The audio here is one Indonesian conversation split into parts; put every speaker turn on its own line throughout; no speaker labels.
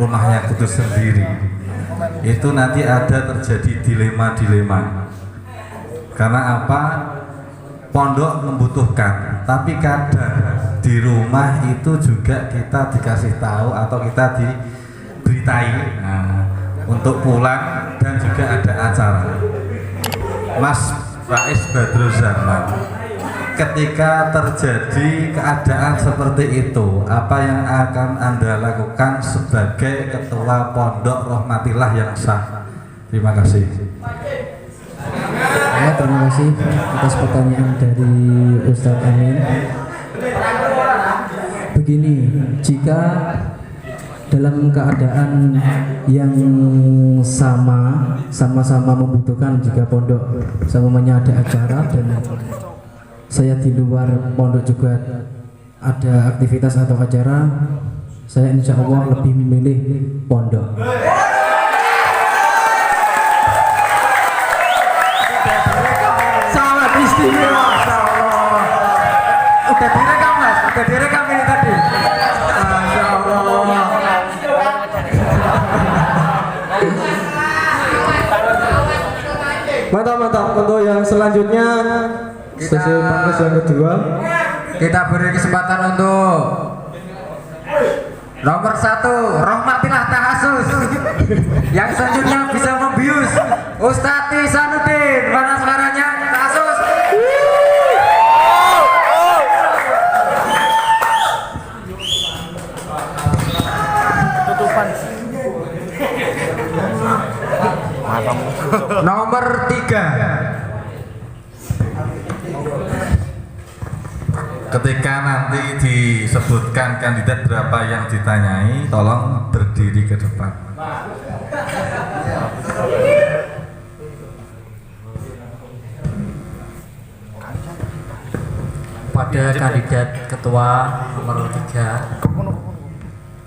rumahnya kudus sendiri, itu nanti ada terjadi dilema-dilema. Karena apa? Pondok membutuhkan, tapi kadang di rumah itu juga kita dikasih tahu atau kita diberitai untuk pulang dan juga ada acara. Mas Rais Badrul Zaman, ketika terjadi keadaan seperti itu, apa yang akan Anda lakukan sebagai ketua Pondok Rahmatillah yang sah? Terima kasih.
Ya, terima kasih atas pertanyaan dari Ustadz Amin. Begini, jika dalam keadaan yang sama-sama membutuhkan, jika pondok samanya ada acara dan saya di luar pondok juga ada aktivitas atau acara, saya insya Allah lebih memilih pondok.
Sangat istimewa, Masya Allah. Udah direkam Mas, udah direkam ini tadi. Masya Allah.
Mantap. Untuk yang selanjutnya sesi panas yang kedua,
Kita beri kesempatan untuk nomor 1, Rahmatillah Tahasus. Yang selanjutnya bisa membius Ustadz Ihsanuddin. Mana suaranya? Tahasus. Nomor 3.
Ketika nanti disebutkan kandidat berapa yang ditanyai, tolong berdiri ke depan.
Pada kandidat ketua nomor 3,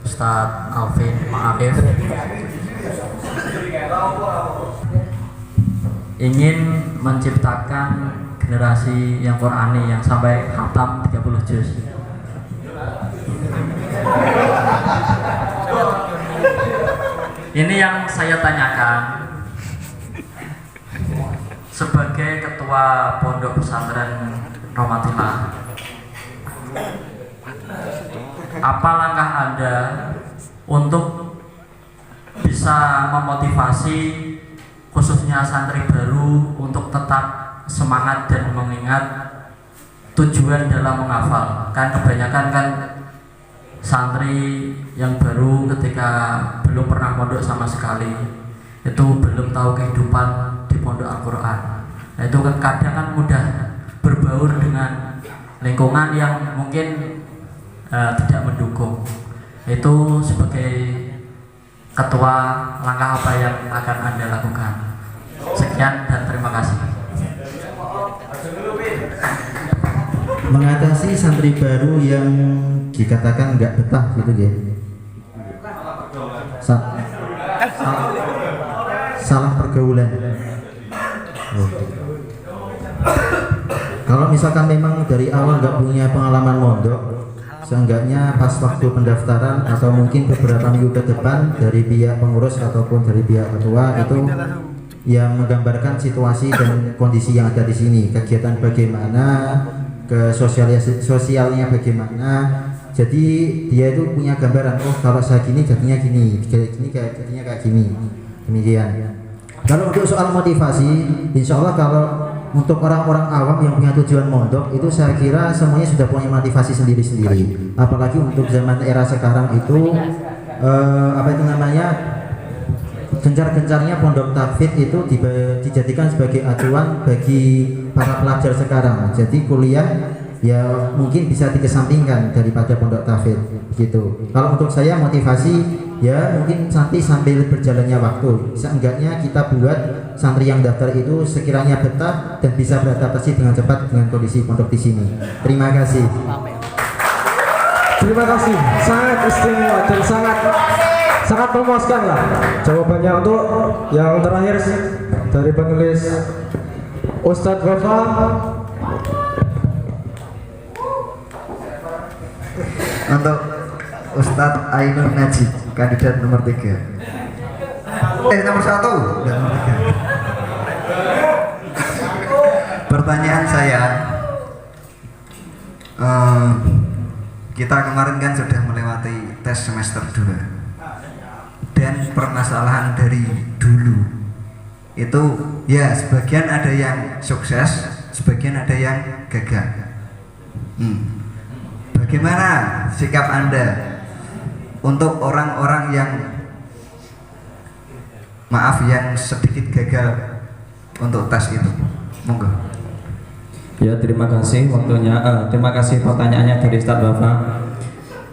Ustadz Alvin Ma'arif, ingin menciptakan generasi yang Qur'ani yang sampai khatam 30 juz. Ini yang saya tanyakan sebagai ketua Pondok Pesantren Rahmatillah. Apa langkah Anda untuk bisa memotivasi khususnya santri baru untuk tetap semangat dan mengingat tujuan dalam menghafal? Kan kebanyakan kan santri yang baru ketika belum pernah pondok sama sekali itu belum tahu kehidupan di pondok Al-Quran. Nah, itu kan kadang kan mudah berbaur dengan lingkungan yang mungkin tidak mendukung. Itu sebagai ketua, langkah apa yang akan Anda lakukan? Sekian dan terima kasih.
Mengatasi santri baru yang dikatakan nggak betah gitu ya, salah pergaulan. Kalau misalkan memang dari awal nggak punya pengalaman mondok, seenggaknya pas waktu pendaftaran atau mungkin beberapa minggu ke depan dari pihak pengurus ataupun dari pihak ketua itu yang menggambarkan situasi dan kondisi yang ada di sini, kegiatan bagaimana, ke sosialnya bagaimana. Jadi dia itu punya gambaran, oh kalau saya gini jadinya gini, jadinya kayak gini, demikian. Kalau untuk soal motivasi, insya Allah kalau untuk orang-orang awam yang punya tujuan mondok itu saya kira semuanya sudah punya motivasi sendiri-sendiri. Apalagi untuk zaman era sekarang itu apa itu namanya, gencar-gencarnya pondok tahfidz itu dijadikan sebagai acuan bagi para pelajar sekarang. Jadi kuliah ya mungkin bisa dikesampingkan daripada pondok tahfidz begitu. Kalau untuk saya motivasi ya mungkin nanti sambil berjalannya waktu, seenggaknya kita buat santri yang daftar itu sekiranya betah dan bisa beradaptasi dengan cepat dengan kondisi pondok di sini. Terima kasih.
terima kasih, sangat istimewa dan sangat memuaskan lah jawabannya. Untuk yang terakhir dari penulis Ustadz Wafa.
Untuk Ustadz Ainun Najib.
kandidat nomor 3. Nomor 1 dan nomor 3. Pertanyaan saya, kita kemarin kan sudah melewati tes semester 2 dan permasalahan dari dulu itu ya sebagian ada yang sukses, sebagian ada yang gagal. Bagaimana sikap Anda untuk orang-orang yang maaf yang sedikit gagal untuk tes itu? Monggo.
Ya, terima kasih waktunya. Terima kasih pertanyaannya dari Ustadz Bapak.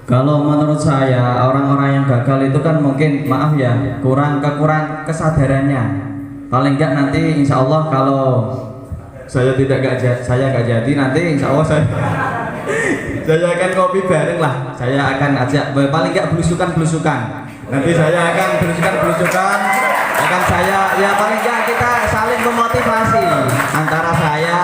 Kalau menurut saya orang-orang yang gagal itu kan mungkin maaf ya kurang kesadarannya. Paling enggak nanti insya Allah kalau saya nggak jadi nanti insya Allah saya akan kopi bareng lah. Saya akan ajak paling enggak belusukan. Nanti saya akan belusukan. Akan saya ya paling enggak kita saling memotivasi antara saya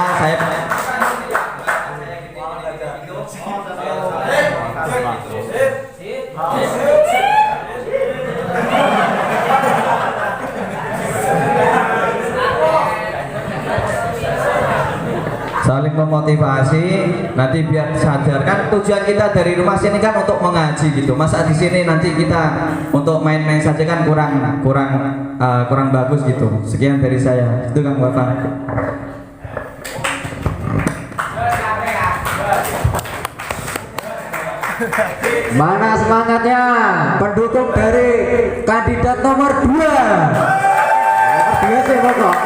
saling memotivasi nanti biar sadar kan tujuan kita dari rumah sini kan untuk mengaji gitu. Masa di sini nanti kita untuk main-main saja kan kurang bagus gitu. Sekian dari saya. Itu Kang Bapak.
Mana semangatnya pendukung dari kandidat nomor 2? Nomor 2 sih pokok.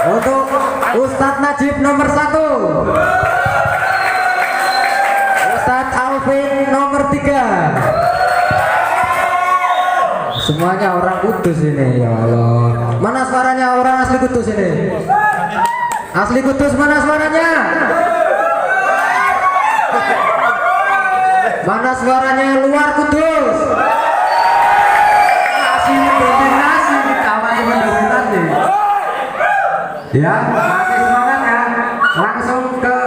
Untuk Ustadz Najib nomor 1, Ustadz Alvin nomor 3. Semuanya orang Kudus ini, ya Allah. Mana suaranya orang asli Kudus ini? Asli Kudus mana suaranya? Mana suaranya luar Kudus? Masih mendominasi, kawan mendominasi. Ya, masih semangat ya. Langsung ke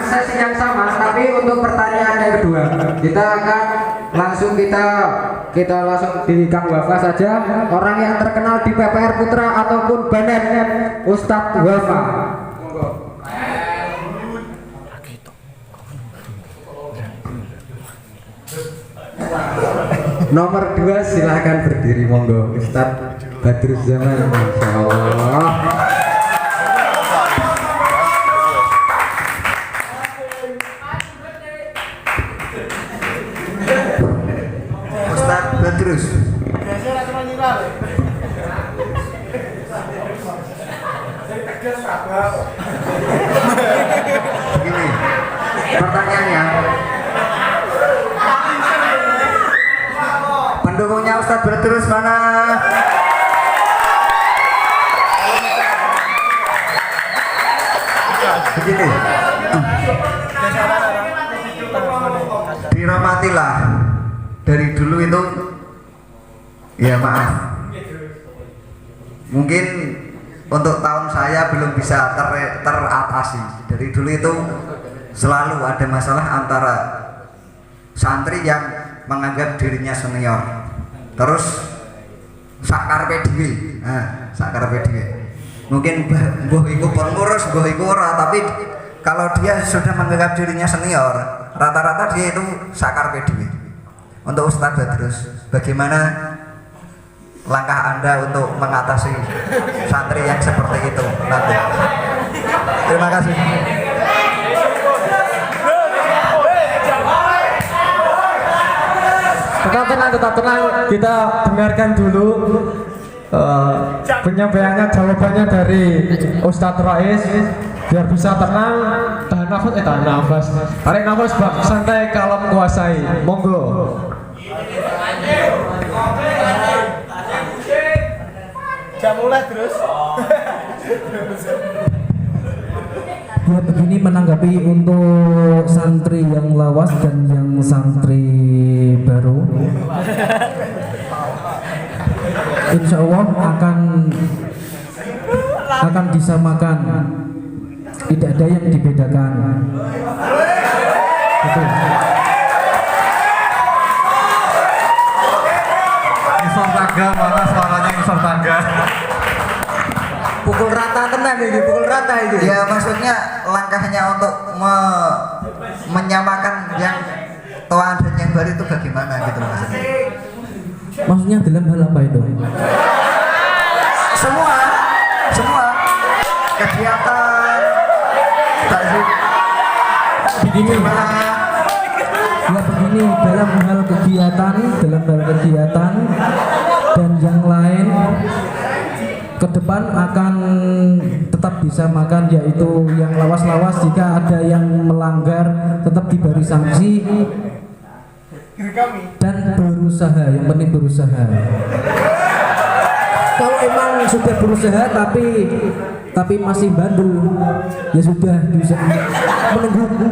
sesi yang sama, tapi untuk pertanyaan yang kedua, kita akan langsung kita langsung di Kang Wafa saja. Orang yang terkenal di PPR Putra ataupun Banet, Ustadz Wafa. Nomor 2 silahkan berdiri, monggo Ustadz Badruzzaman, insyaallah. Ustadz Badruz. Begini pertanyaannya, pendukungnya Ustadz Badruz mana? Begini, dirahmatilah dari dulu itu, ya maaf, mungkin untuk tahun saya belum bisa teratasi. Dari dulu itu selalu ada masalah antara santri yang menganggap dirinya senior, terus sakar dhewe. Sakar dhewe. Mungkin mbuh iku pengurus, mbuh iku ora, tapi kalau dia sudah menganggap dirinya senior, rata-rata dia itu sakar dhewe. Untuk Ustadz Badruz, bagaimana langkah Anda untuk mengatasi santri yang seperti itu nanti? Terima kasih.
Tetap tenang, kita dengarkan dulu penyampaiannya, jawabannya dari Ustadz Rais, biar bisa tenang, tahan nafas, tarik nafas, santai, kalem, kuasai. Monggo.
Jam mulai terus.
Ya begini, menanggapi untuk santri yang lawas dan yang santri baru, insya Allah akan disamakan, tidak ada yang dibedakan. Betul.
tangga, mana suaranya ngisor tangga.
Pukul rata tenan ini, pukul rata ini. Ya maksudnya langkahnya untuk menyamakan yang tua dan yang baru itu bagaimana gitu maksudnya?
Maksudnya dalam hal apa itu?
Semua kegiatan
Begini, ya begini, dalam hal kegiatan dan yang lain ke depan akan tetap disamakan, yaitu yang lawas-lawas jika ada yang melanggar tetap diberi sanksi dan berusaha, yang penting berusaha. Kalau emang sudah berusaha tapi masih bandel, ya sudah bisa menunggu.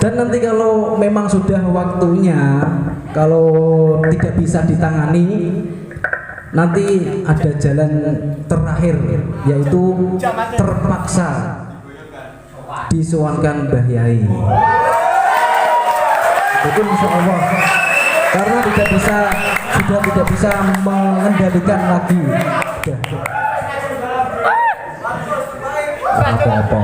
Dan nanti kalau memang sudah waktunya, kalau tidak bisa ditangani, nanti ada jalan terakhir, yaitu terpaksa disuankan Mbah Yai. Itu insya Allah, karena sudah tidak bisa mengendalikan lagi. Apa-apa.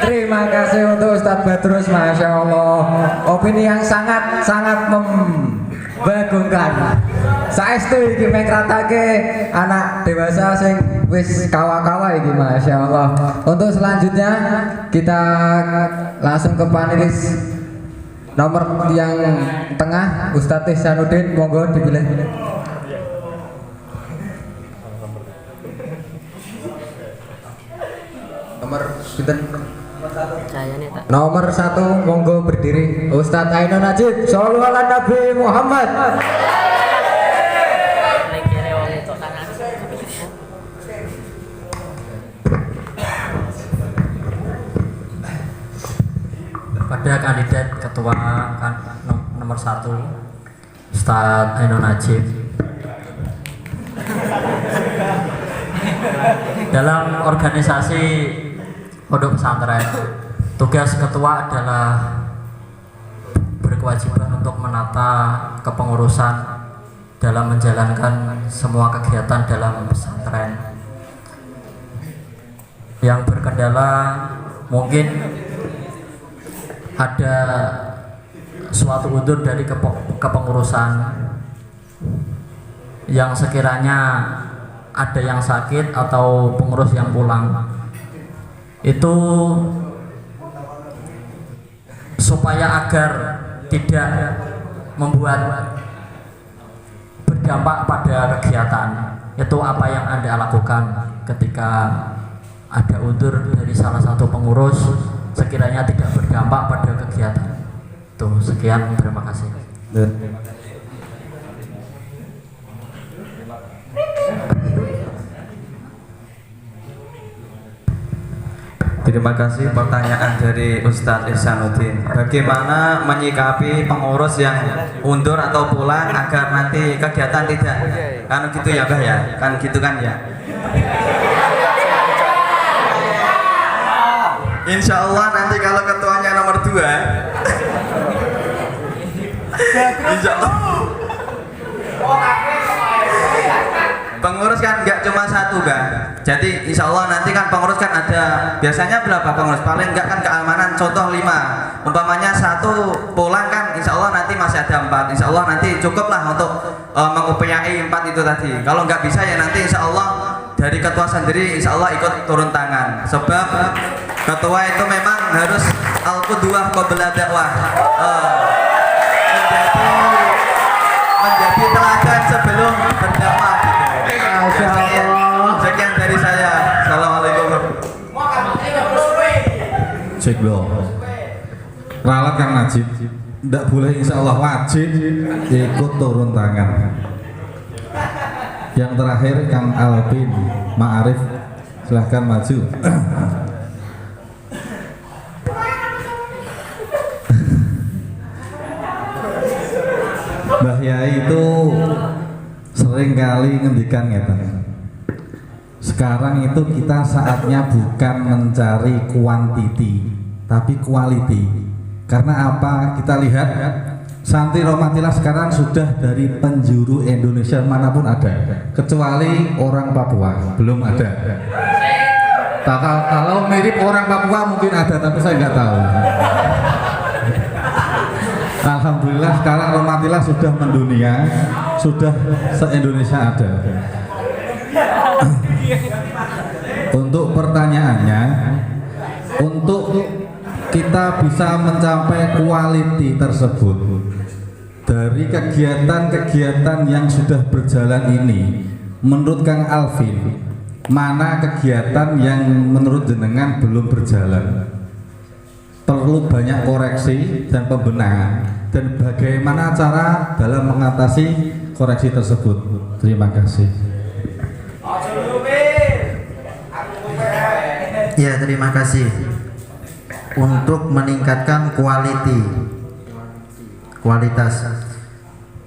Terima kasih untuk Ustadz Badrus, Masya Allah. Opini yang sangat membagongkan. Saestu iki mengkratake anak dewasa sing wis kawa-kawa iki, Masya Allah. Untuk selanjutnya kita langsung ke panelis nomor yang tengah, Ustadz Ihsanuddin, monggo dipilih. Nomor pinten? Nomor 1 monggo berdiri Ustadz Ainun Najib. Shollu ala Nabi Muhammad.
Pada kandidat ketua nomor 1 Ustadz Ainun Najib. Dalam organisasi pondok pesantren, tugas ketua adalah berkewajiban untuk menata kepengurusan dalam menjalankan semua kegiatan dalam pesantren. Yang berkendala mungkin ada suatu udzur dari kepengurusan yang sekiranya ada yang sakit atau pengurus yang pulang, itu supaya agar tidak membuat berdampak pada kegiatan, itu apa yang Anda lakukan ketika ada udzur dari salah satu pengurus sekiranya tidak berdampak pada kegiatan. Tuh, sekian, terima kasih.
Terima kasih pertanyaan dari Ustadz Ihsanuddin. Bagaimana menyikapi pengurus yang undur atau pulang agar nanti kegiatan tidak kan gitu ya, Bah ya? Kan gitu kan ya? Insya Allah nanti kalau ketuanya nomor 2 Insya Allah pengurus kan nggak cuma satu, Bang. Jadi insya Allah nanti kan pengurus kan ada, biasanya berapa pengurus? Paling nggak kan keamanan contoh 5. Umpamanya 1 pulang kan insya Allah nanti masih ada 4. Insya Allah nanti cukup lah untuk mengupayakan 4 itu tadi. Kalau nggak bisa ya nanti insya Allah dari ketua sendiri insya Allah ikut turun tangan. Sebab ketua itu memang harus al-qudwah qabla dakwah. Menjadi teladan sebelum berdakwah. Masya Allah. Sekian dari saya. Assalamualaikum.
Cek loh. Ralat Kang Najib. Tidak boleh, insya Allah wajib ikut turun tangan. Yang terakhir Kang Alvin Ma'arif, silahkan maju. Mbah Yai itu sering kali ngendikan ngeten. Sekarang itu kita saatnya bukan mencari kuantiti, tapi quality. Karena apa? Kita lihat santri Rohmatillah sekarang sudah dari penjuru Indonesia manapun ada, kecuali orang Papua belum ada. Kalau mirip orang Papua mungkin ada, tapi saya nggak tahu. Alhamdulillah sekarang Rohmatillah sudah mendunia, sudah se-Indonesia ada. Untuk pertanyaannya, untuk kita bisa mencapai quality tersebut dari kegiatan-kegiatan yang sudah berjalan ini, menurut Kang Alvin, mana kegiatan yang menurut jenengan belum berjalan? Perlu banyak koreksi dan pembenahan, dan bagaimana cara dalam mengatasi koreksi tersebut? Terima kasih.
Ya, terima kasih. Untuk meningkatkan kualitas,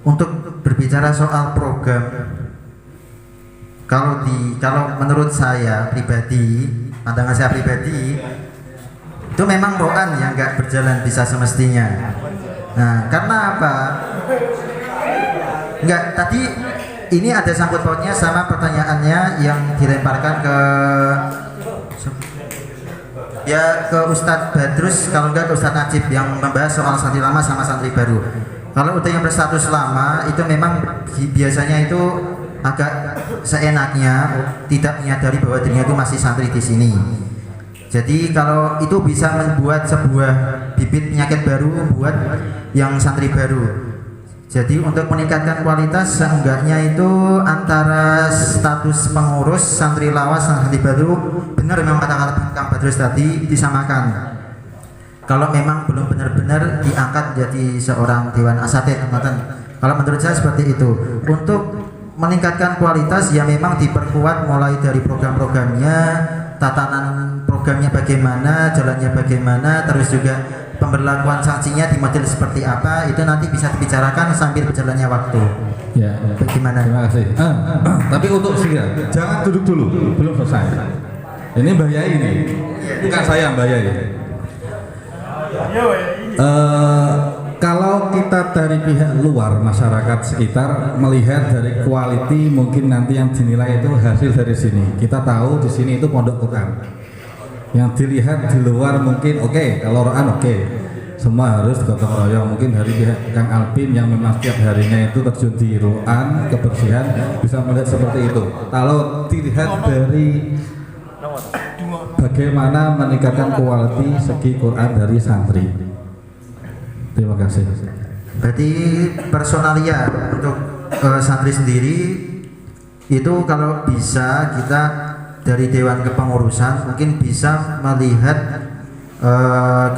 untuk berbicara soal program, kalau menurut saya pribadi, pandangan saya pribadi, itu memang roan yang nggak berjalan bisa semestinya. Nah, karena apa? Nggak, tadi ini ada sangkut pautnya sama pertanyaannya yang dilemparkan ke Ustadz Badrus, kalau enggak ke Ustadz Najib, yang membahas soal santri lama sama santri baru. Kalau udah yang berstatus lama itu memang biasanya itu agak seenaknya, tidak menyadari bahwa dirinya itu masih santri di sini. Jadi kalau itu bisa membuat sebuah bibit penyakit baru buat yang santri baru. Jadi untuk meningkatkan kualitas, seenggaknya itu antara status pengurus, santri lawas, santri baru, benar memang kata-kata Kang Badrus tadi, disamakan. Kalau memang belum benar-benar diangkat jadi seorang dewan asatid, kalau menurut saya seperti itu. Untuk meningkatkan kualitas ya memang diperkuat mulai dari program-programnya, tatanan programnya bagaimana, jalannya bagaimana, terus juga pemberlakuan sanksinya di majelis seperti apa, itu nanti bisa dibicarakan sambil berjalannya waktu.
Ya,
bagaimana?
Terima kasih. Tapi untuk segera, jangan duduk dulu, belum selesai. Ini Mbah Yai ini, bukan saya Mbah Yai. Kalau kita dari pihak luar, masyarakat sekitar melihat dari quality, mungkin nanti yang dinilai itu hasil dari sini. Kita tahu di sini itu pondok Quran. Yang dilihat di luar mungkin oke, kalau roan oke, semua harus gotong royong. Mungkin dari pihak Kang Alvin yang memang setiap harinya itu terjun di roan, kebersihan, bisa melihat seperti itu. Kalau dilihat dari bagaimana meningkatkan quality segi Quran dari santri. Terima kasih.
Berarti personalia untuk santri sendiri itu kalau bisa kita dari Dewan Kepengurusan mungkin bisa melihat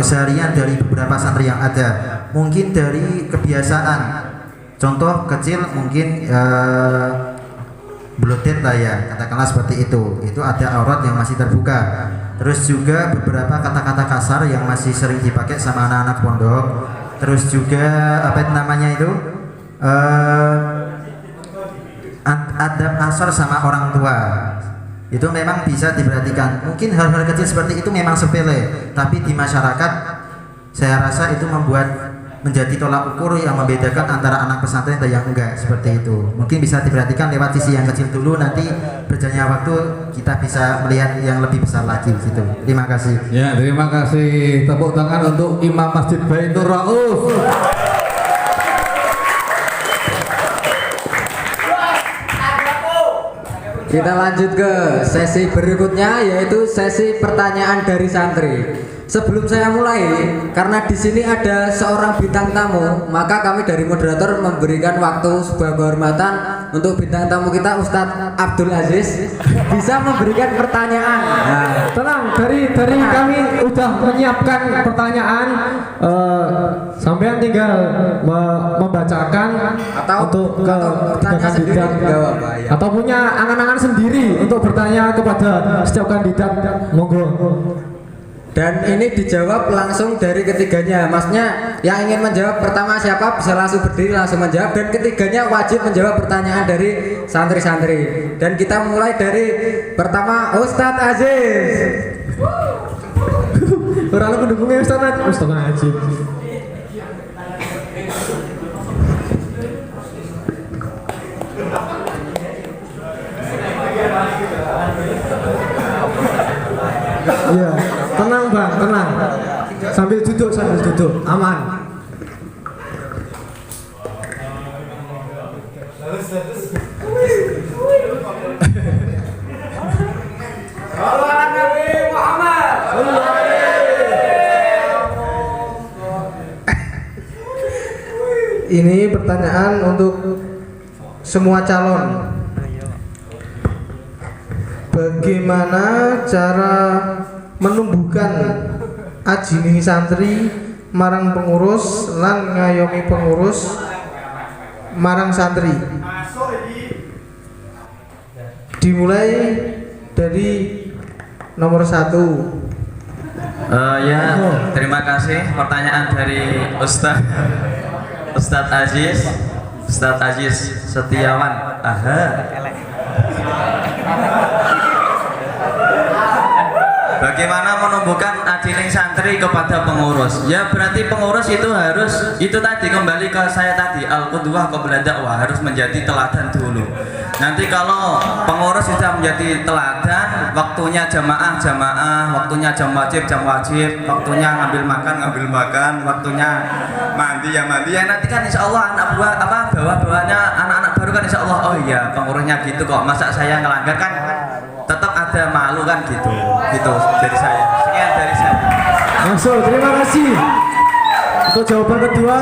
keseharian dari beberapa santri yang ada. Mungkin dari kebiasaan, contoh kecil mungkin blodet lah ya, katakanlah seperti itu ada aurat yang masih terbuka. Terus juga beberapa kata-kata kasar yang masih sering dipakai sama anak-anak pondok. Terus juga apa namanya itu adab asar sama orang tua, itu memang bisa diperhatikan. Mungkin hal-hal kecil seperti itu memang sepele, tapi di masyarakat saya rasa itu menjadi tolak ukur yang membedakan antara anak pesantren dan yang enggak, seperti itu. Mungkin bisa diperhatikan lewat sisi yang kecil dulu, nanti berjalannya waktu kita bisa melihat yang lebih besar lagi gitu. Terima kasih.
Ya, terima kasih. Tepuk tangan untuk Imam Masjid Baitur Rauf.
Kita lanjut ke sesi berikutnya, yaitu sesi pertanyaan dari santri. Sebelum saya mulai, karena di sini ada seorang bintang tamu, maka kami dari moderator memberikan waktu sebuah kehormatan untuk bintang tamu kita Ustadz Abdul Aziz bisa memberikan pertanyaan. Nah,
Tenang, dari kami udah menyiapkan pertanyaan. Sampean tinggal membacakan untuk ke kandidat atau punya angan-angan sendiri untuk bertanya kepada setiap kandidat. Monggo.
dan ini dijawab langsung dari ketiganya. Maksudnya yang ingin menjawab pertama siapa bisa langsung berdiri langsung menjawab, dan ketiganya wajib menjawab pertanyaan dari santri-santri. Dan kita mulai dari pertama Ustadz Aziz.
Orang pendukungnya Ustadz Aziz. Iya, tenang bang, tenang. Sambil duduk, aman. Ini pertanyaan untuk semua calon. Bagaimana cara menumbuhkan ajining santri marang pengurus lan ngayomi pengurus marang santri? Dimulai dari nomor 1.
Ya, terima kasih pertanyaan dari Ustadz Aziz Setiawan. Bagaimana menumbuhkan ajining santri kepada pengurus? Ya berarti pengurus itu harus, itu tadi kembali ke saya tadi, al-qudwah qabla dakwah, harus menjadi teladan dulu. Nanti kalau pengurus sudah menjadi teladan, waktunya jamaah, waktunya jam wajib, waktunya ngambil makan, waktunya mandi ya, nanti kan insya Allah anak buah bawah-bawahnya anak-anak baru kan insya Allah, oh iya pengurusnya gitu kok, masa saya ngelanggar, kan tetap ada malu kan gitu dari saya. Sekian dari saya.
Masuk, terima kasih. Untuk jawaban kedua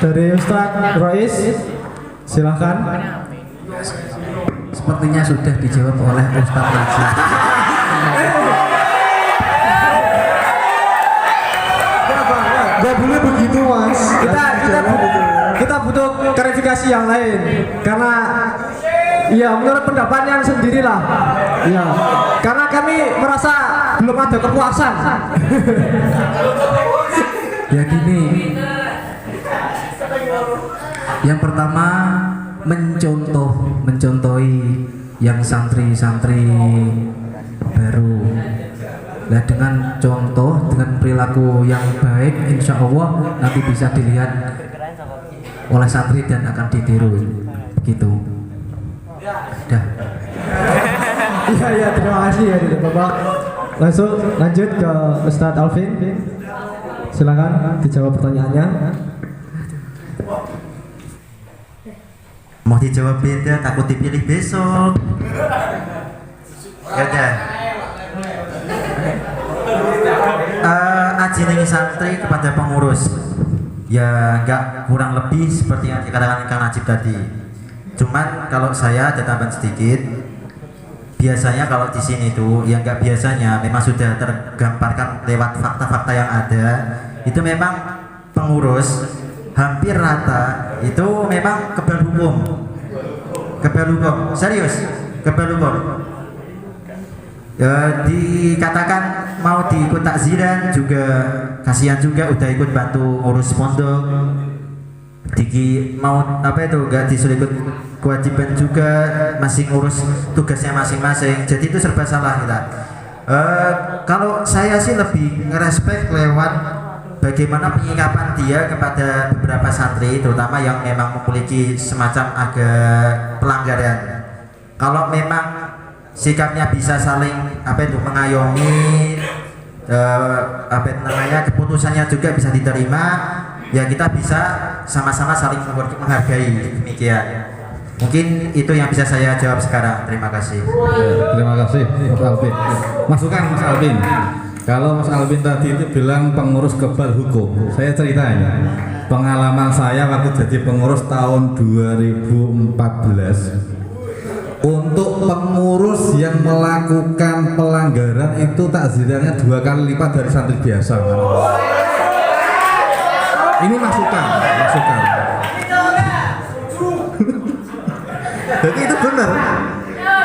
dari Ustadz Rois, silakan.
Sepertinya sudah dijawab oleh Ustadz Najib.
Gak boleh begitu mas. Kita butuh klarifikasi yang lain, karena ya menurut pendapatnya sendirilah. Ya, karena kami merasa belum ada kepuasan.
Ya gini, yang pertama mencontohi yang santri-santri baru. Nah dengan contoh, dengan perilaku yang baik, insya Allah nanti bisa dilihat oleh santri dan akan ditiru. Begitu. Dah.
Iya, terima kasih ya Bapak. Lanjut ke Ustadz Alvin. Silakan dijawab pertanyaannya.
Mau dijawab beda, takut dipilih besok. Ya udah. Ajining santri kepada pengurus, ya nggak kurang lebih seperti yang dikatakan Kang Najib tadi. Cuman kalau saya ada tambahan sedikit. Biasanya kalau di sini tuh, yang nggak biasanya memang sudah tergambarkan lewat fakta-fakta yang ada. Itu memang pengurus hampir rata itu memang kebal hukum, serius kebal hukum. Ya, dikatakan mau diikut takziran juga kasihan juga, udah ikut bantu ngurus pondok, mau gak disuruh ikut kewajiban juga, masih ngurus tugasnya masing-masing, jadi itu serba salah kita. Kalau saya sih lebih ngerespek lewat bagaimana penyikapan dia kepada beberapa santri, terutama yang memang memiliki semacam agak pelanggaran. Kalau memang sikapnya bisa saling mengayomi, keputusannya juga bisa diterima, ya kita bisa sama-sama saling menghargai. Demikian. Mungkin itu yang bisa saya jawab sekarang. Terima kasih.
Terima kasih Mas Alvin. Masukan Mas Alvin. Kalau Mas Alvin tadi itu bilang pengurus kebal hukum, saya ceritanya pengalaman saya waktu jadi pengurus tahun 2014. Untuk pengurus yang melakukan pelanggaran itu takzirannya 2 kali lipat dari santri biasa. Ini masukan. Jadi itu benar.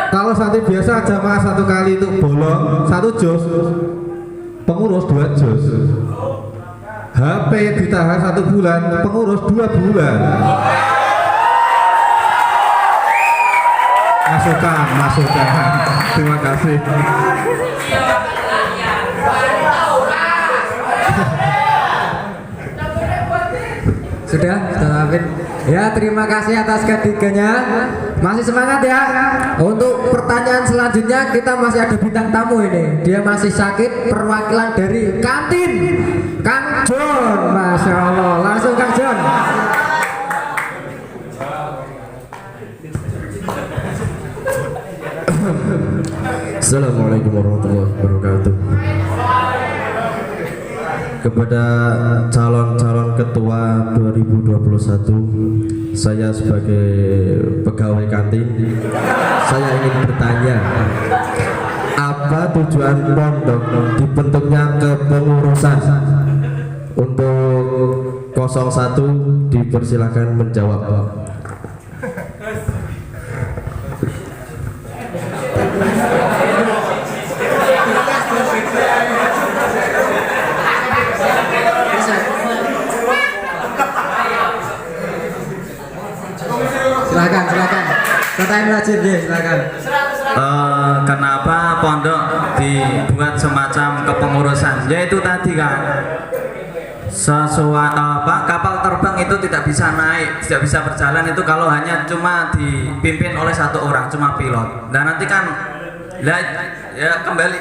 Kalau santri biasa jamaah 1 kali itu bolong 1 juz, pengurus 2 juz. HP ditahan 1 bulan, pengurus 2 bulan. Masukan. Terima kasih.
Sudah Alvin. Ya, terima kasih atas ketiganya. Masih semangat ya. Untuk pertanyaan selanjutnya kita masih ada bintang tamu ini. Dia masih sakit, perwakilan dari kantin. Kang John, Masya Allah. Langsung Kang John.
Assalamualaikum warahmatullahi wabarakatuh. Kepada calon-calon ketua 2021, saya sebagai pegawai kantin, saya ingin bertanya, apa tujuan pondok dibentuknya kepengurusan? Untuk 01 dipersilakan menjawab.
Silakan. Pertanyaan wajib ya, silakan.
Kenapa pondok dibuat semacam kepengurusan? Ya itu tadi kan, kapal terbang itu tidak bisa naik, tidak bisa berjalan itu kalau hanya cuma dipimpin oleh 1 orang, cuma pilot. Dan nanti kan, ya kembali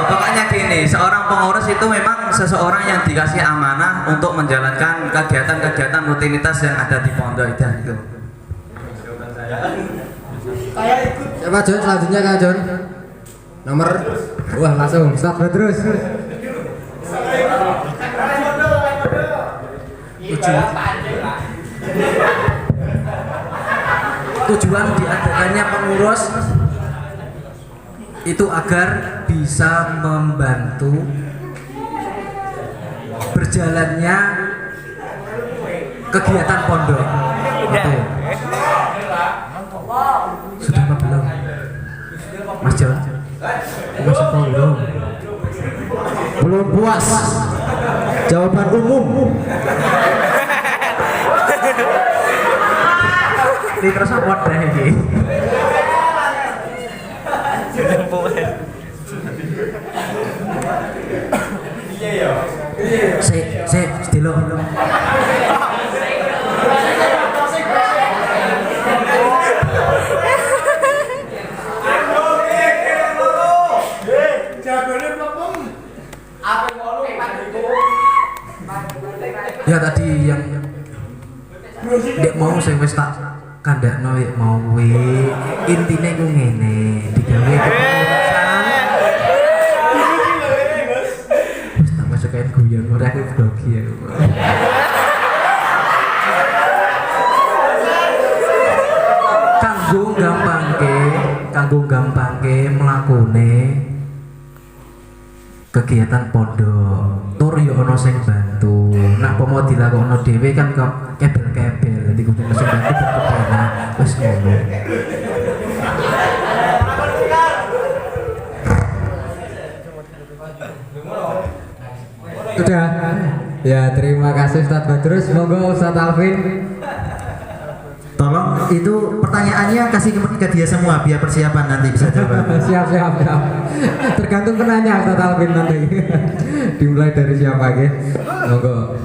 pokoknya gini, seorang pengurus itu memang seseorang yang dikasih amanah untuk menjalankan kegiatan-kegiatan rutinitas yang ada di pondok itu.
Siapa John? Selanjutnya Kang John. Nomor, wah langsung start terus.
Tujuan diadakannya pengurus itu agar bisa membantu berjalannya kegiatan pondok. Betul. Sudah apa belum? Mas John? Mas apa belum?
Belum puas. Jawaban umum.
Ini terus apa dah ini? Stilo. Ya tadi yang dek mau saya wis tak kandakno mau intine ku ngene, digawe kepengurusan. Wis tak masukin guyon ora aku grogi ya. Kanggo gampangke mlakune kegiatan pondok. Tur yo ana sing bantu. Nak pomo dilakokno dhewe kan kok kebel-kebel. Dadi kudu sing bantu berkebenan. Wis ngono.
Sudah. Ya, terima kasih Ustaz Badrus. Monggo Ustaz Alvin.
Tolong itu pertanyaannya kasih ke dia semua biar persiapan nanti bisa jawab.
Siap. Tergantung penanya Ustaz Alvin nanti. Dimulai dari siapa ya? Monggo.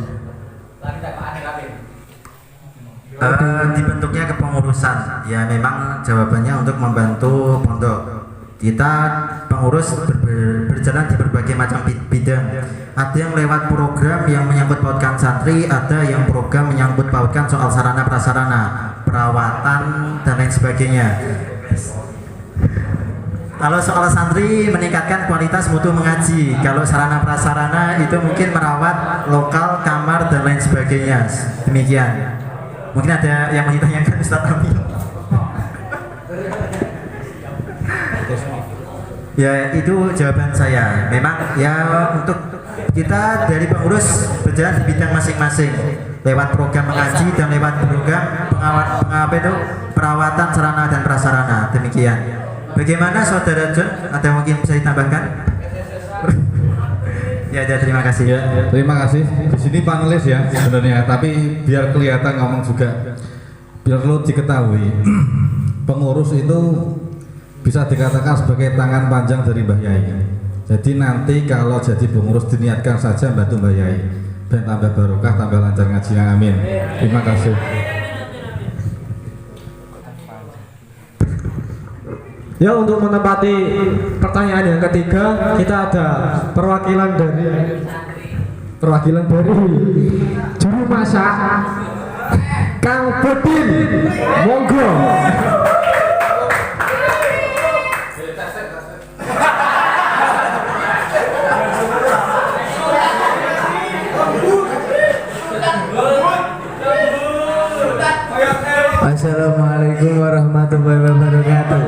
Dibentuknya kepengurusan ya memang jawabannya untuk membantu pondok. Kita pengurus berjalan di berbagai macam bidang. Ada yang lewat program yang menyangkut pautkan santri, ada yang program menyangkut pautkan soal sarana prasarana, perawatan dan lain sebagainya. Kalau sekolah santri meningkatkan kualitas mutu mengaji. Kalau sarana prasarana itu mungkin merawat lokal, kamar dan lain sebagainya. Demikian. Mungkin ada yang mau ditanyakan Ustaz Amin. Ya itu jawaban saya. Memang ya untuk kita dari pengurus berjalan di bidang masing-masing lewat program mengaji dan lewat program perawatan sarana dan prasarana. Demikian. Bagaimana Saudara John? Ada mungkin bisa ditambahkan? Ya, terima kasih.
Ya, terima kasih. Di sini panelis ya sebenarnya, tapi biar kelihatan ngomong juga. Biar lo diketahui, pengurus itu bisa dikatakan sebagai tangan panjang dari Mbah Yai. Jadi nanti kalau jadi pengurus diniatkan saja bantu Mbah Yai, dan tambah barokah, tambah lancar ngajinya, amin. Terima kasih.
Ya, untuk menempati pertanyaan yang ketiga, kita ada perwakilan dari juru masak Kang Bodin, monggo.
Assalamualaikum warahmatullahi wabarakatuh.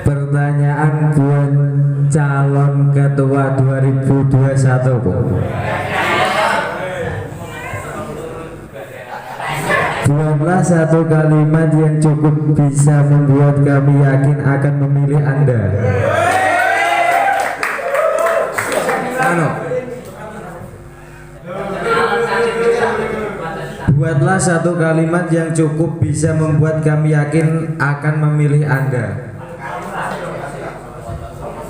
Pertanyaan buat calon ketua 2021, Bu. Buatlah satu kalimat yang cukup bisa membuat kami yakin akan memilih Anda. Buatlah satu kalimat yang cukup bisa membuat kami yakin akan memilih Anda.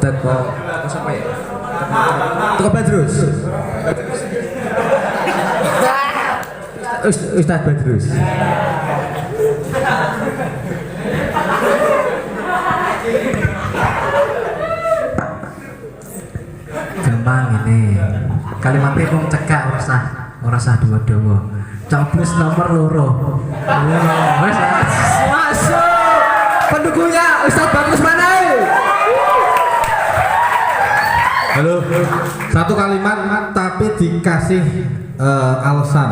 Teko siapa ya? Teko Badrus. Ustaz Badrus.
Gampang ini. Kalimatnya kok cekak ora usah dawa-dawa. Coblos nomor loro.
Masuk. Pendukungnya Ustaz Badrus mana?
Halo, satu kalimat tapi dikasih alasan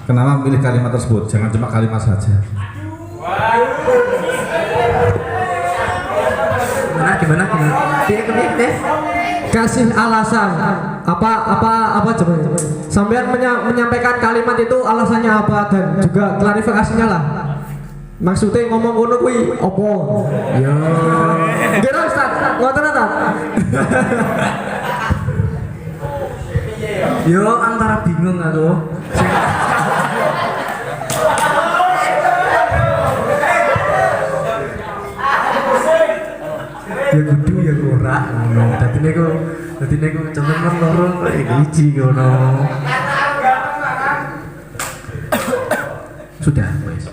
kenapa memilih kalimat tersebut, jangan cuma kalimat saja.
Gimana?
Kasih alasan apa coba. Sampean menyampaikan kalimat itu alasannya apa dan juga klarifikasinya lah. Maksudnya ngomong ngono kuwi opo? Ya. Kira Ustaz, ngoten ta?
Yo antara bingung aku. Ya kudu ya ora ngono. Dadi niku cenderung loro iki ngono. Sudah, wes.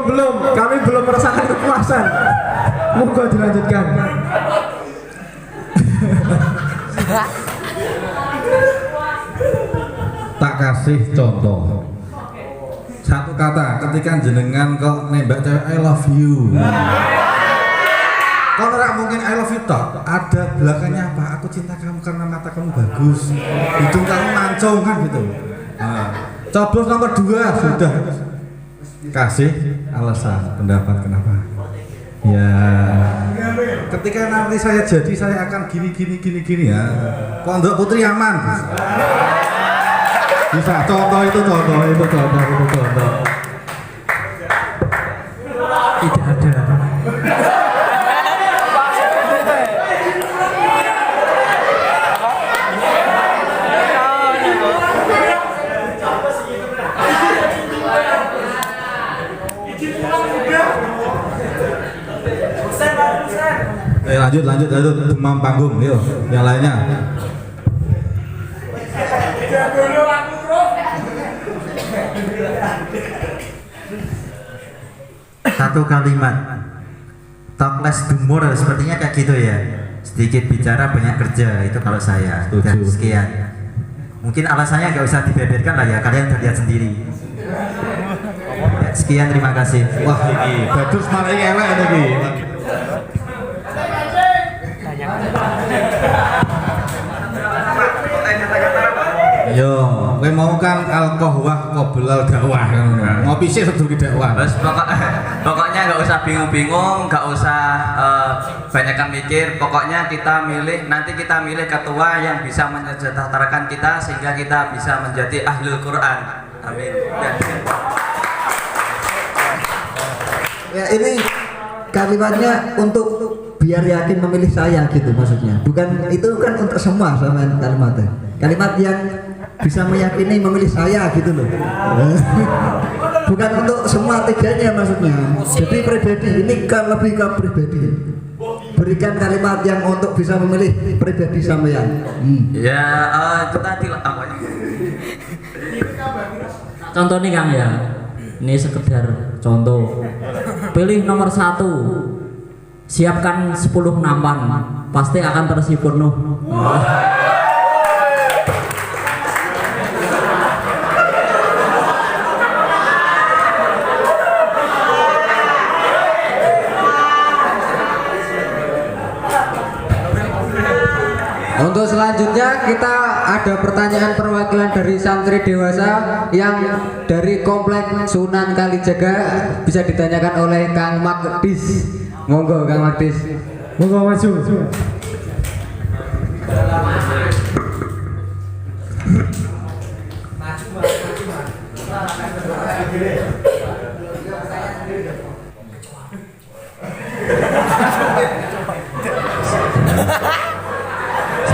Belum, kami belum merasakan kepuasan. Moga dilanjutkan.
Tak kasih contoh. Satu kata, ketika jenengan kok nembak cewek I love you. Kalau nggak mungkin I love you toh, ada belakangnya apa? Aku cinta kamu karena mata kamu bagus, hidung kamu mancung kan gitu. Nah, coblos nomor 2 sudah kasih alasan pendapat kenapa. Ya, ketika nanti saya jadi saya akan gini ya. Pondok Putri aman. Bisa contoh itu.
Tidak ada.
Lanjut demam panggung, yuk yang lainnya.
Satu kalimat, talk less do more, sepertinya kayak gitu ya. Sedikit bicara banyak kerja, itu kalau saya. Dan sekian.
Mungkin alasannya nggak usah dibeberkan lah ya, kalian udah lihat sendiri. Ya, sekian, terima kasih.
Wah ini bagus malah elek ini. Yo, kowe mau kan alkohwah qoblal dakwah. Ngopi sih sedurunge dakwah.
Bos, pokoknya nggak usah bingung-bingung, nggak usah banyakkan mikir. Pokoknya nanti kita milih ketua yang bisa mensejahterakan kita sehingga kita bisa menjadi ahlul Quran. Amin.
Ya ini kalimatnya untuk biar yakin memilih saya gitu maksudnya. Bukan itu kan untuk semua sama kalimatnya. Kalimat yang bisa meyakini memilih saya gitu loh. Bukan untuk semua tiganya maksudnya. Jadi pribadi ini kan lebih ke pribadi. Berikan kalimat yang untuk bisa memilih pribadi sampean.
Ya itu tadi lah apa?
Contoh nih Kang ya. Ini sekedar contoh. Pilih nomor 1. Siapkan 10 nampan. Pasti akan terisi penuh.
Untuk selanjutnya kita ada pertanyaan perwakilan dari santri dewasa yang dari komplek Sunan Kalijaga, bisa ditanyakan oleh Kang Magdis. Monggo Kang Magdis.
Monggo maju.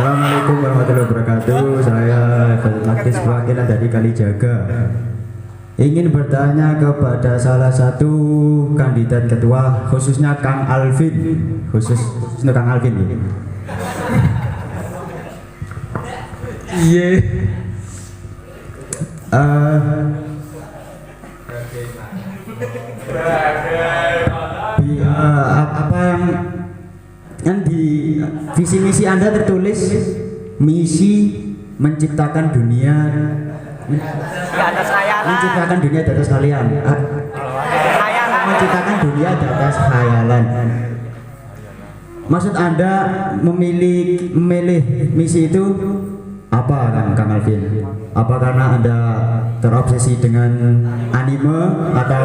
Assalamualaikum warahmatullahi wabarakatuh. Saya Magdis perwakilan dari Kalijaga. Ingin bertanya kepada salah satu kandidat ketua, khususnya Kang Alvin, khususnya Kang Alvin ini.
Iya.
Apa yang di visi misi Anda tertulis misi menciptakan dunia menciptakan dunia di atas kalian, menciptakan dunia di atas khayalan. Maksud Anda memilih misi itu apa Kang Alvin? Apa karena Anda terobsesi dengan anime atau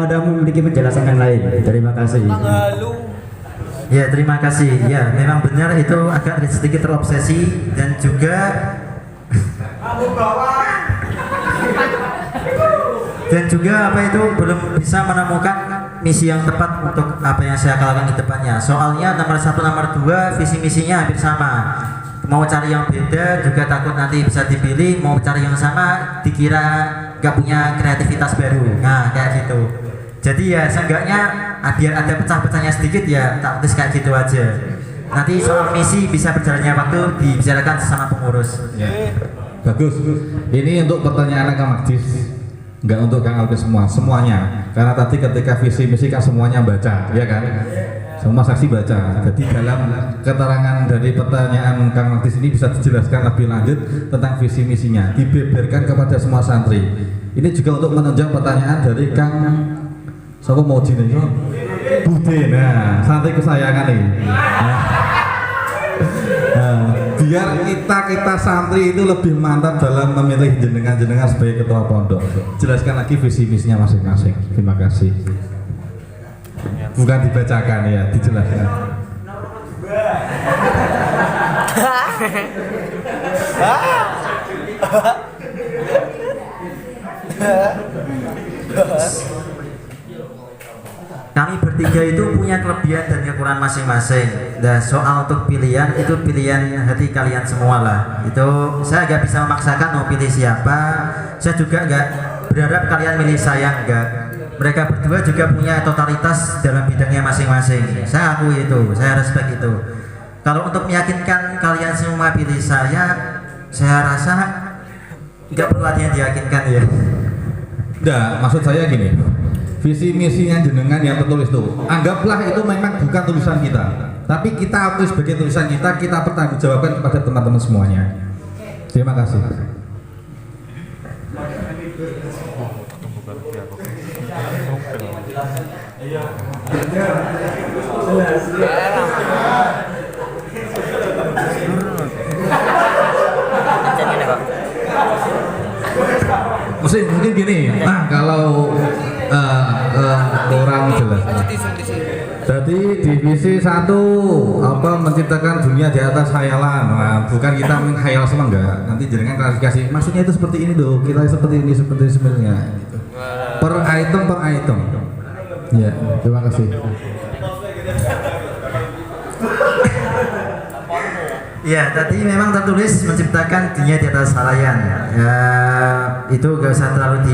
Anda memiliki penjelasan yang lain? Terima kasih.
Ya, terima kasih. Ya, memang benar itu agak sedikit terobsesi dan juga apa itu belum bisa menemukan misi yang tepat untuk apa yang saya lakukan ke depannya. Soalnya nomor 1, nomor 2 visi misinya hampir sama. Mau cari yang beda juga takut nanti bisa dipilih, mau cari yang sama dikira gak punya kreativitas baru. Nah, kayak gitu. Jadi ya seenggaknya biar ada pecah-pecahnya sedikit ya tak tulis kayak gitu aja. Nanti soal misi bisa berjalannya waktu dibicarakan sesama pengurus.
Ya. Bagus. Ini untuk pertanyaan Kang Magdis, nggak untuk Kang Alvin semuanya. Karena tadi ketika visi misi kan semuanya baca, ya kan? Semua saksi baca. Jadi dalam keterangan dari pertanyaan Kang Magdis ini bisa dijelaskan lebih lanjut tentang visi misinya, dibeberkan kepada semua santri. Ini juga untuk menunjang pertanyaan dari Kang siapa mau nih? Bude, nah santri kesayangan nih. Biar kita santri itu lebih mantap dalam memilih jenengan sebagai ketua pondok. Jelaskan lagi visi misinya masing-masing. Terima kasih. Bukan dibacakan ya, dijelaskan.
Kami bertiga itu punya kelebihan dan kekurangan masing-masing. Dan soal untuk pilihan itu pilihan hati kalian semua lah. Itu saya nggak bisa memaksakan mau pilih siapa. Saya juga nggak berharap kalian milih saya, enggak. Mereka berdua juga punya totalitas dalam bidangnya masing-masing. Saya akui itu, saya respect itu. Kalau untuk meyakinkan kalian semua pilih saya rasa nggak perlu ada yang diyakinkan ya.
Enggak, maksud saya gini. Visi misinya jenengan yang tertulis tuh, anggaplah itu memang bukan tulisan kita, tapi kita akui sebagai tulisan kita pertanggungjawabkan kepada teman-teman semuanya. Terima kasih. Mungkin gini, kalau kurang jelas. Jadi divisi 1 menciptakan dunia di atas khayalan. Nah, bukan kita menghayal semua, enggak. Nanti jenengan klarifikasi. Maksudnya itu seperti ini loh. Kita seperti ini sebenarnya. Gitu. Per item. Ya, terima kasih.
Ya, tadi memang tertulis menciptakan dunia di atas halayan. Ya, itu gak usah terlalu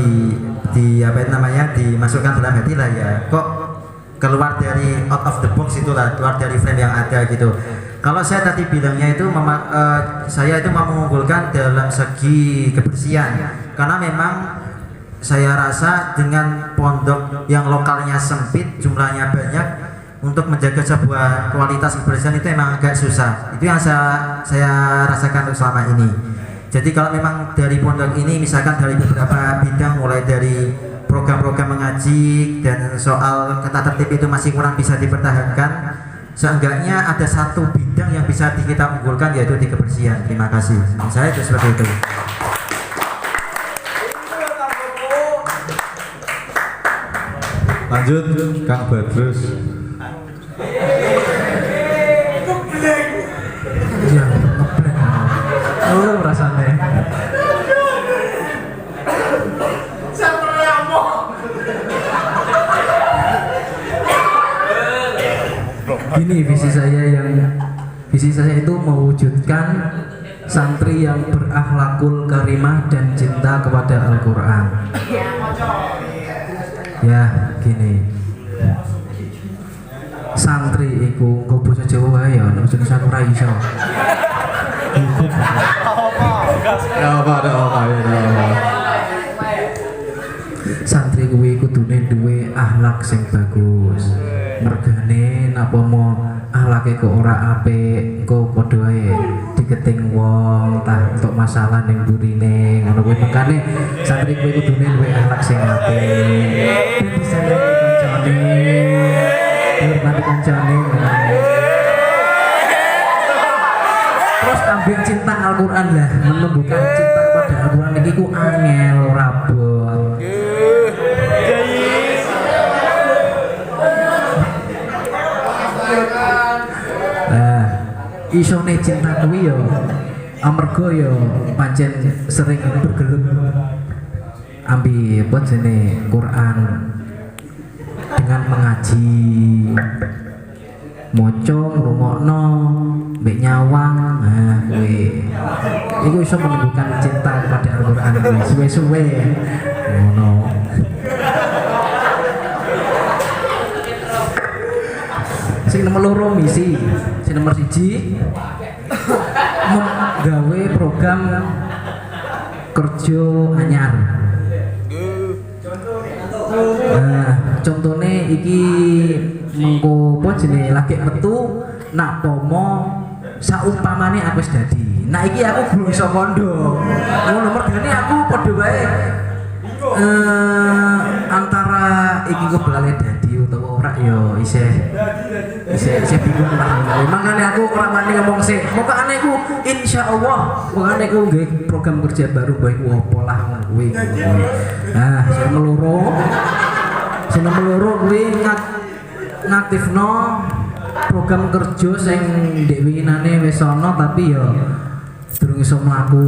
dimasukkan dalam hati lah ya. Kok keluar dari out of the box itulah, keluar dari frame yang ada gitu. Kalau saya tadi bilangnya itu saya itu mau mengunggulkan dalam segi kebersihan, karena memang saya rasa dengan pondok yang lokalnya sempit, jumlahnya banyak, untuk menjaga sebuah kualitas kebersihan itu emang agak susah. Itu yang saya rasakan selama ini. Jadi kalau memang dari pondok ini, misalkan dari beberapa bidang, mulai dari program-program mengaji dan soal tata tertib itu masih kurang bisa dipertahankan, seenggaknya ada satu bidang yang bisa kita unggulkan, yaitu di kebersihan. Terima kasih. Saya itu seperti itu.
Lanjut, Kang Badrus.
Iya, ngebleng. Oh, rasanya. Gini visi saya itu mewujudkan santri yang berakhlakul karimah dan cinta kepada Al-Quran. Ya, gini. Santri iku nggo basa Jawa wae ya, nek jenis aku ora iso.
Ya apa.
Santri kuwi kudune duwe akhlak sing bagus. Mergane napa mau akhlake kok ora apik, engko padha ae diketing wong tah untuk masalah ning burine. Ngono kuwi makane santri kuwi kudune duwe akhlak sing apik. Bisa kancane. Hormati kancane. Terus ambil cinta Al-Quran lah, menumbuhkan cinta kepada Al-Quran ini ku angel rabot. Nah, isone cinta kuwi yo amarga yo pancen sering bergelut ambil buat sini Quran dengan mengaji, moco, ngrungokno, mbek nyawang, nah kuwi. Iku iso menumbuhkan cinta kepada Al-Qur'an suwe-suwe. Ngono. Sing nomor 2 misi, sing nomor 1 menggawe program kerja anyar. Nah, contohnya iki mengko apa jenenge lagi metu nak pomo saumpamane aku wis dadi. Nah iki aku belum iso kondo. Ngono mergane aku padha wae antara iki kebelane dadi utawa ora ya isih bingung lah. Makane aku ora wani ngomong sik. Mokane aku insyaallah mokane aku nggih program kerja baru bae ku opo lah ngono kuwi. Nah, sing meloro kuwi ngaktifno program kerja sing ndek winginane wis ana tapi ya durung iso mlaku.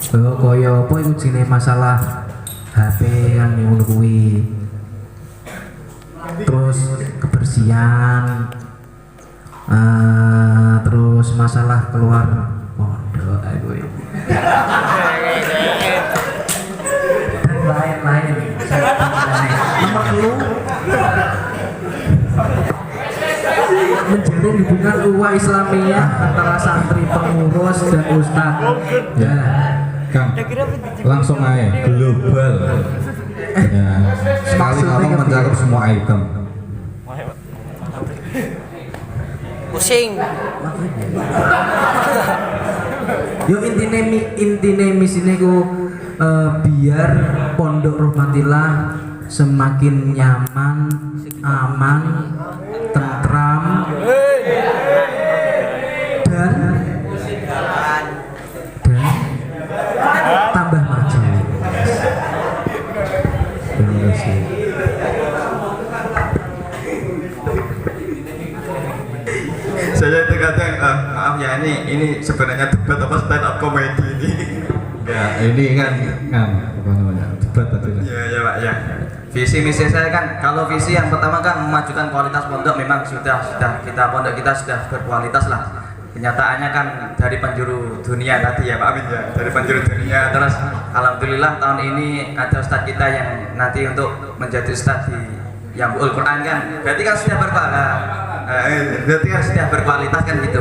Kaya apa iku jenenge masalah HP kan ngono kuwi. Terus kebersihan, terus masalah keluar pondok kuwi. Dan lain-lain. Nomor 3 menjalin hubungan ukhuwah Islamiyah antara santri, pengurus dan ustadz.
Ya, Kang, langsung aja global. Ya, sekali ngomong mencakup semua item.
Pusing.
Yo intine misine ku biar Pondok Rahmatillah semakin nyaman, aman, tentram dan tambah maju. Terima kasih.
Saya itu kadang maaf ya, ini sebenarnya debat apa stand up comedy ini.
Ya, ini kan apa namanya? Debat tadi.
Ya Pak ya. Visi misi saya kan, kalau visi yang pertama kan memajukan kualitas pondok, memang sudah pondok kita sudah berkualitas lah. Kenyataannya kan dari penjuru dunia tadi ya Pak Amin ya, dari penjuru dunia. Terus alhamdulillah tahun ini ada ustadz kita yang nanti untuk menjadi ustadz di yang Al-Quran kan, berarti kan sudah berkualitas kan gitu.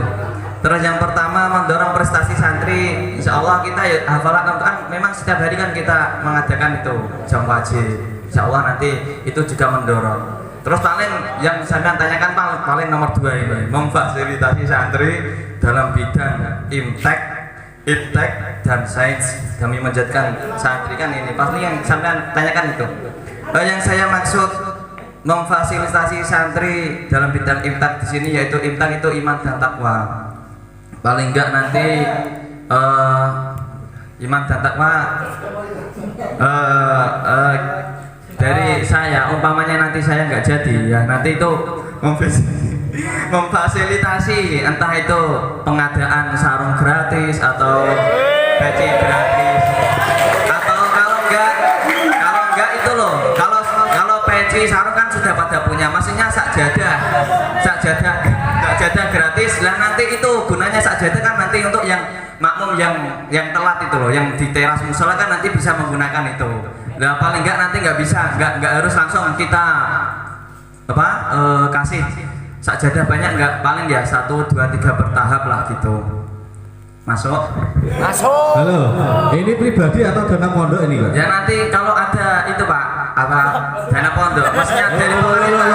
Terus yang pertama mendorong prestasi santri, insya Allah kita ya hafalan Al-Quran, memang setiap hari kan kita mengadakan itu jam wajib. Insya Allah nanti itu juga mendorong. Terus paling yang saya tanyakan paling nomor 2 ini, memfasilitasi santri dalam bidang iptek, dan sains. Kami menjadikan santri kan ini, pasti yang saya tanyakan itu. Yang saya maksud memfasilitasi santri dalam bidang iptek di sini yaitu iptek itu iman dan takwa. Paling enggak nanti iman dan takwa dari saya, umpamanya nanti saya nggak jadi ya, nanti itu memfasilitasi entah itu pengadaan sarung gratis atau peci gratis, atau kalau enggak itu loh, kalau peci sarung kan sudah pada punya, maksudnya sakjadah gratis lah, nanti itu gunanya sakjadah kan nanti untuk yang makmum yang telat itu loh, yang di teras musola kan nanti bisa menggunakan itu. Nah paling enggak nanti nggak harus langsung kita kasih sajadah banyak, enggak, paling ya 1, 2, 3 bertahap lah gitu. Masuk.
Halo, ini pribadi atau dana pondok ini Pak?
Ya nanti kalau ada itu Pak, apa dana pondok, maksudnya dari pemerintah.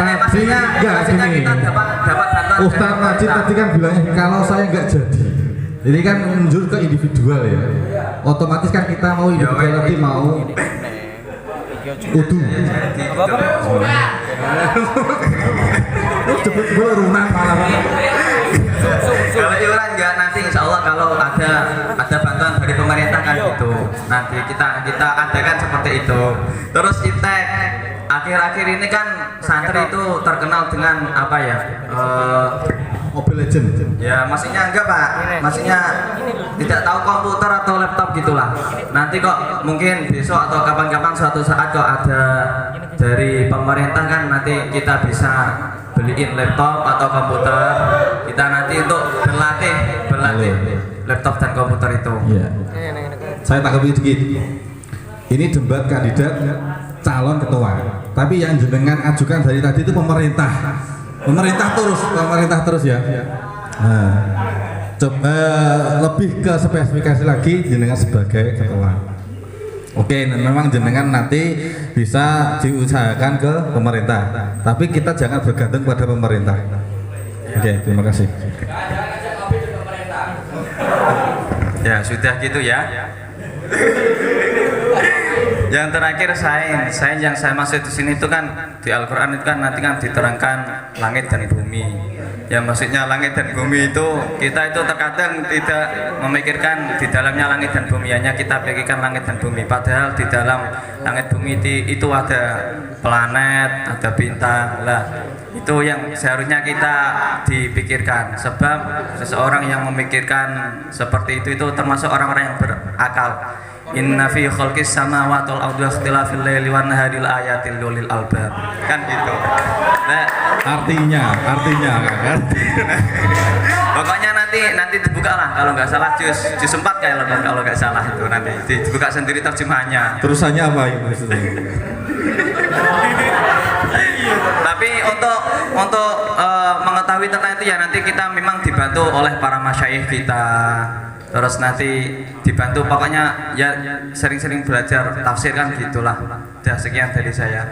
Maksudnya kita dapat bantuan.
Ustaz Najib tadi kan bilangnya kalau saya nggak jadi. Jadi kan menunjuk ke individual ya. Otomatis kan kita mau individual nanti mau utuh. Cepet runang malah.
Kalau iuran enggak, nanti insya Allah kalau ada bantuan dari pemerintah kan gitu. Nanti kita adakan seperti itu. Terus iptek akhir-akhir ini kan santri itu terkenal dengan apa ya?
Mobile Legend.
Ya maksudnya enggak Pak, maksudnya tidak tahu komputer atau laptop gitulah. Nanti kok mungkin besok atau kapan-kapan suatu saat kok ada dari pemerintah kan, nanti kita bisa beliin laptop atau komputer, kita nanti untuk berlatih laptop dan komputer itu.
Iya. Saya tanggapi sedikit. Ini debat kandidat calon ketua, tapi yang jenengan ajukan dari tadi itu pemerintah terus ya. Nah, coba lebih ke spesifikasi lagi jenengan sebagai ketua. Oke, memang jenengan nanti bisa diusahakan ke pemerintah, tapi kita jangan bergantung pada pemerintah. Oke, terima kasih.
Ya sudah gitu ya. Yang terakhir sains yang saya maksud di sini itu kan di Al-Quran itu kan nanti kan diterangkan langit dan bumi. Ya maksudnya langit dan bumi itu kita itu terkadang tidak memikirkan di dalamnya langit dan bumi, hanya kita pikirkan langit dan bumi. Padahal di dalam langit bumi itu ada planet, ada bintang lah. Itu yang seharusnya kita dipikirkan. Sebab seseorang yang memikirkan seperti itu termasuk orang-orang yang berakal. Inna fi khalqis samawati wal ardi ikhtilafil laili wan nahari ayatil ulil albab. Kan gitu. Nah, artinya kan. Pokoknya nanti dibuka lah kalau nggak salah juz 4 kalau nggak salah itu nanti dibuka sendiri terjemahannya.
Terusannya apa itu maksudnya?
Tapi untuk mengetahui tentang itu ya nanti kita memang dibantu oleh para masyayikh kita. Terus nanti dibantu, pokoknya ya sering-sering belajar tafsir kan gitulah. Udah sekian dari saya.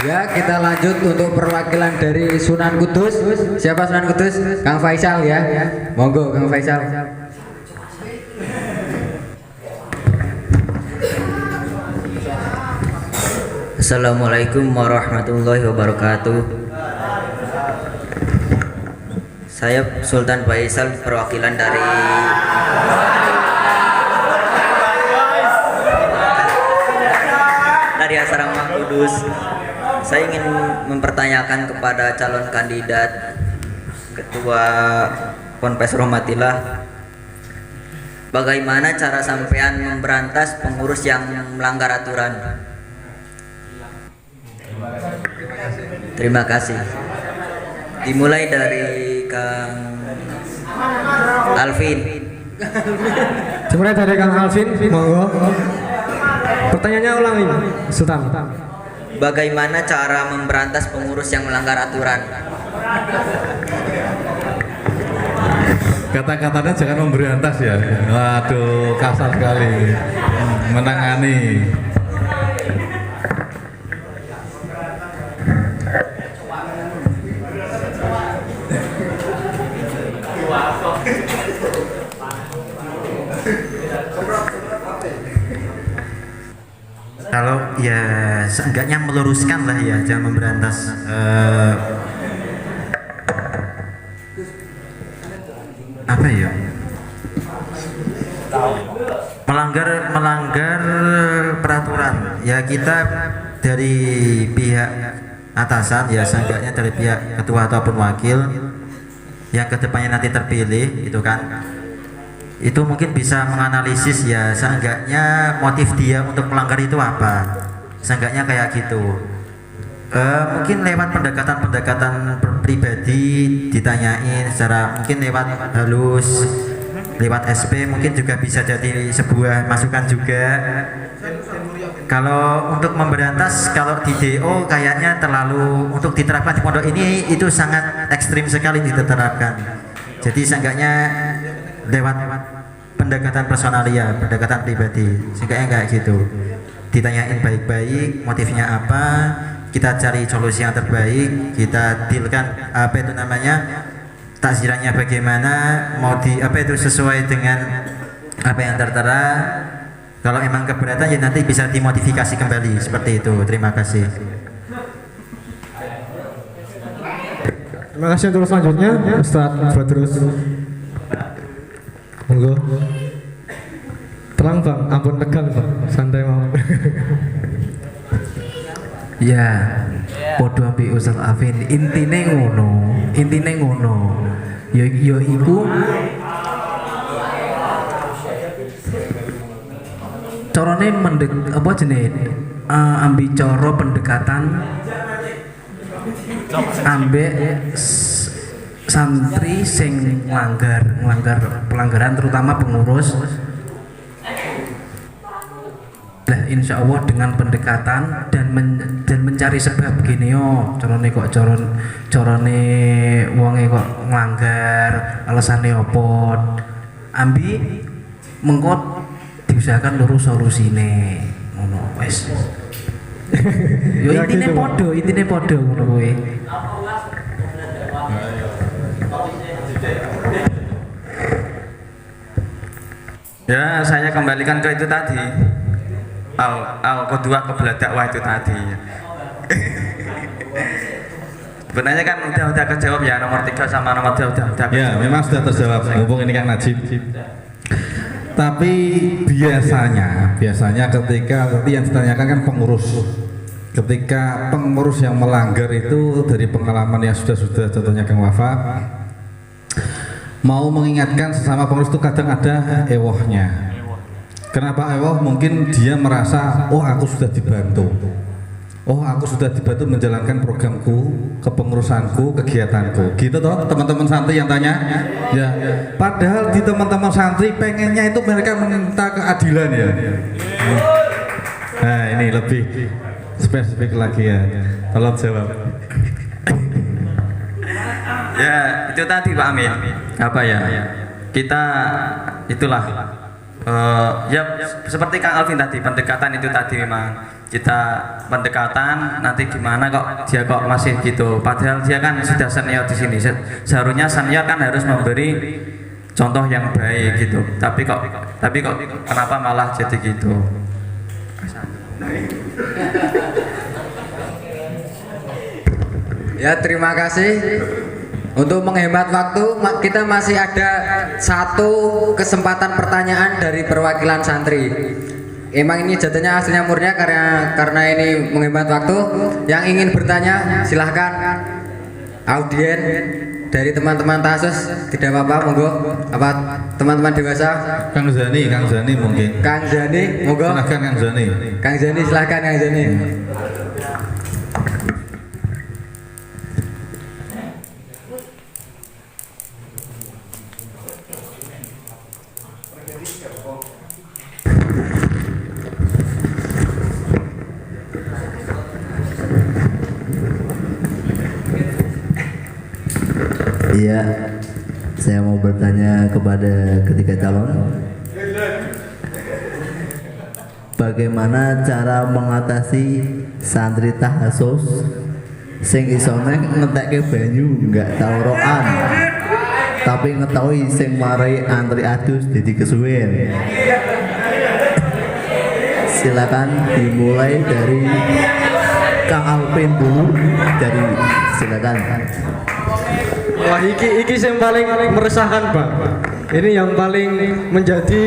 Ya, kita lanjut untuk perwakilan dari Sunan Kudus. Siapa Sunan Kudus? Kang Faisal ya. Monggo Kang Faisal.
Assalamualaikum warahmatullahi wabarakatuh. Saya Sultan Faisal, perwakilan dari Asrama Kudus. Saya ingin mempertanyakan kepada calon kandidat Ketua Ponpes Rahmatillah, bagaimana cara sampean memberantas pengurus yang melanggar aturan? Terima kasih. Dimulai dari Kang Alvin.
Dimulai dari Kang Alvin, monggo. Pertanyaannya ulangi, Sultan.
Bagaimana cara memberantas pengurus yang melanggar aturan?
Kata-katanya jangan memberantas ya. Waduh, kasar sekali. Menangani.
Kalau ya seenggaknya meluruskan lah ya, jangan memberantas. Apa ya? Melanggar peraturan. Ya kita dari pihak atasan ya, seenggaknya dari pihak ketua ataupun wakil yang kedepannya nanti terpilih itu kan, itu mungkin bisa menganalisis ya, seenggaknya motif dia untuk melanggar itu apa, seenggaknya kayak gitu. Mungkin lewat pendekatan pribadi ditanyain secara mungkin lewat halus, lewat SP mungkin juga bisa jadi sebuah masukan juga. Kalau untuk memberantas, kalau di DO kayaknya terlalu untuk diterapkan di pondok ini itu sangat ekstrim sekali diterapkan. Jadi seenggaknya lewat pendekatan personalia, pendekatan pribadi, sehingga kayak gitu. Ditanyain baik-baik motifnya apa, kita cari solusi yang terbaik, kita dealkan apa itu namanya, takzirannya bagaimana, mau di apa itu sesuai dengan apa yang tertera. Kalau emang keberatan ya nanti bisa dimodifikasi kembali seperti itu. Terima kasih.
Terima kasih untuk selanjutnya, Ustaz Badrus. Monggo. Tenang Bang, ampun tegang Bang, santai mawon.
Ya, podo ambek Ustaz Afin, intine ngono. Ya iku carane apa jenenge? Ambil cara pendekatan ambek santri sing melanggar pelanggaran terutama pengurus. Lah insya Allah dengan pendekatan dan mencari sebab gini yo, carane kok carane wonge kok melanggar, alasane opo, ambi mengkot diusahakan lurus solusine ngono wes. Yo intine podo ngono kuwi.
Ya, saya kembalikan ke itu tadi. Kedua kebelah dakwah itu tadi. Sebenarnya kan udah kejawab ya, nomor 3 sama nomor 2 udah
Ya, memang sudah terjawab. Mumpung ini Kang Najib. Tapi biasanya ketika yang ditanyakan kan pengurus. Ketika pengurus yang melanggar itu dari pengalaman yang sudah contohnya Kang Wafa, mau mengingatkan sesama pengurus itu kadang ada ewohnya. Kenapa ewoh? Mungkin dia merasa, oh aku sudah dibantu, menjalankan programku, kepengurusanku, kegiatanku, gitu toh teman-teman santri yang tanya. Ya, padahal di teman-teman santri pengennya itu mereka meminta keadilan ya. Nah ini lebih spesifik lagi ya, tolong jawab.
Ya itu tadi Pak Amin, apa ya, kita itulah ya seperti Kang Alvin tadi, pendekatan itu tadi memang kita pendekatan, nanti gimana kok dia kok masih gitu, padahal dia kan sudah senior di sini. Seharusnya senior kan harus memberi contoh yang baik gitu, tapi kok kenapa malah jadi gitu.
Ya, terima kasih. Untuk menghemat waktu, kita masih ada satu kesempatan pertanyaan dari perwakilan santri. Emang ini jatuhnya aslinya murnya karena ini menghemat waktu. Yang ingin bertanya silahkan, audien dari teman-teman Tasus, tidak apa-apa, monggo. Apa teman-teman dewasa?
Kang Zani mungkin.
Kang Zani, monggo.
Silahkan Kang Zani.
Kang Zani, silahkan Kang Zani.
Iya, saya mau bertanya kepada ketiga calon. Bagaimana cara mengatasi santri tahasus sing isone ngetekke banyu nggak tau roan, tapi ngetahui sing marai antri adus jadi kesuwen. Silakan dimulai dari Kang Alvin dulu, silakan.
Wah, iki yang paling meresahkan, Bang. Ini yang paling menjadi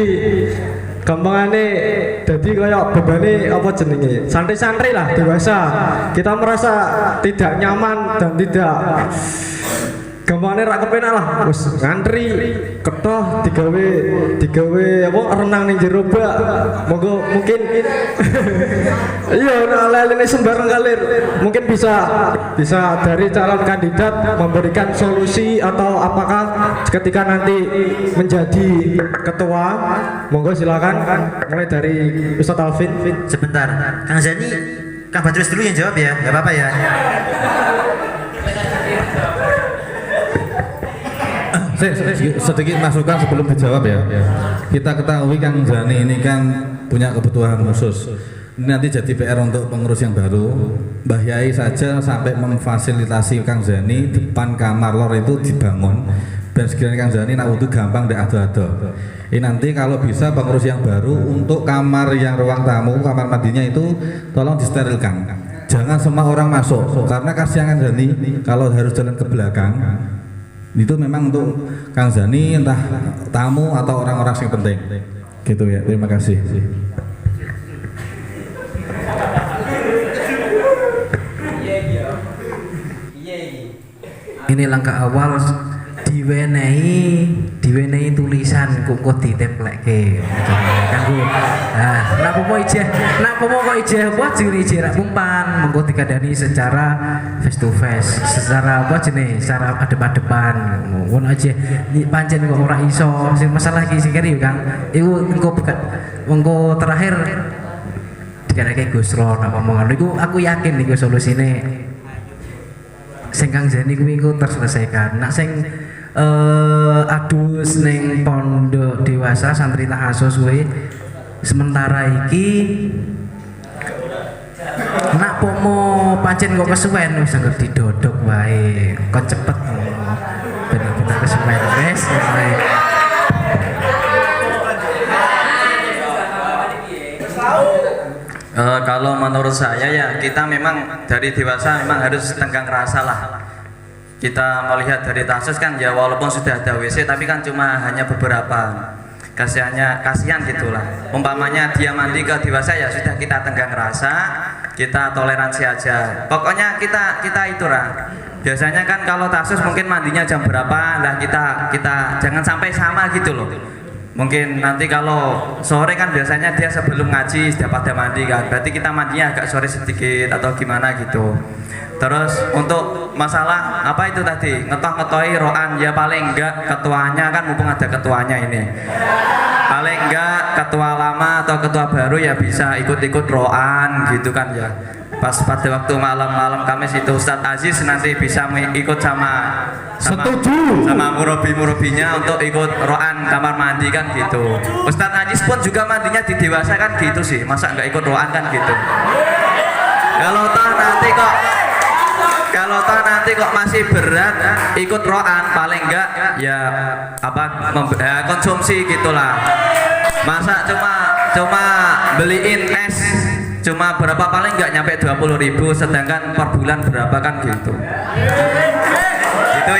gampangane jadi kayak bebane apa jenenge? Santri-santri lah dewasa. Kita merasa tidak nyaman dan tidak gampangane ra kepenak lah. Wis ngantri ketoh digawe apa renang ning jero bak. Monggo mungkin iya lelene sembarang kalir. Mungkin bisa dari calon kandidat memberikan solusi atau apakah ketika nanti menjadi ketua, monggo silakan mulai dari Ustadz Alvin.
Sebentar, Kang Zani, Kang Badrus dulu yang jawab ya, nggak apa-apa ya.
Sedikit masukan sebelum dijawab ya. Kita ketahui Kang Zani ini kan punya kebutuhan khusus. Ini nanti jadi PR untuk pengurus yang baru. Mbah Yai saja sampai memfasilitasi Kang Zani depan kamar lor itu dibangun. Dan sekiranya Kang Zani nak wudu gampang dek ado-ado. Ini nanti kalau bisa pengurus yang baru untuk kamar yang ruang tamu, kamar mandinya itu tolong disterilkan. Jangan semua orang masuk karena kasihan Kang Zani kalau harus jalan ke belakang. Itu memang untuk Kang Zani entah tamu atau orang-orang yang penting gitu ya. Terima kasih.
Ini langkah awal diwenehi tulisan kok ditemplekke kanggo nak pomo kok ijeh apa jenenge ijeh rak umpan mengko dikandani secara face to face, secara apa jenenge secara adep-adepan ngono aja. Pancen kok ora iso sing masalah iki sing kene yo Kang iku engko terakhir dikareke Gus Ron apa omongan iku aku yakin iku solusine sing Kang Zani kuwi iku terselesaikan. Nak sing adus ning pondok dewasa santri tahasus kuwi sementara iki nak pomo pancen kok kesuwen wis anggap didodok wae kok cepet bener-bener kesuwen wis
Kalau menurut saya ya kita memang dari dewasa memang harus tenggang rasa lah. Kita melihat dari Tasus kan ya walaupun sudah ada WC tapi kan cuma hanya beberapa. Kasihan gitulah. Umpamanya dia mandi ke dewasa ya sudah kita tenggang rasa, kita toleransi aja. Pokoknya kita itu lah. Biasanya kan kalau Tasus mungkin mandinya jam berapa, lah kita jangan sampai sama gitu loh. Mungkin nanti kalau sore kan biasanya dia sebelum ngaji sudah pada mandi kan, berarti kita mandinya agak sore sedikit atau gimana gitu. Terus untuk masalah apa itu tadi ngetoh-ngetohi roan ya paling enggak ketuanya kan mumpung ada ketuanya ini, paling enggak ketua lama atau ketua baru ya bisa ikut-ikut roan gitu kan ya. pas pada waktu malam Kamis itu Ustadz Aziz nanti bisa ikut sama murabi-murabinya untuk ikut roan kamar mandi kan gitu. Ustadz Aziz pun juga mandinya di dewasa kan gitu sih, masa nggak ikut roan kan gitu. Kalau nanti kok masih berat ikut roan, paling enggak ya konsumsi gitulah. Masa cuma beliin es cuma berapa, paling enggak nyampe 20.000, sedangkan per bulan berapa kan gitu. Itu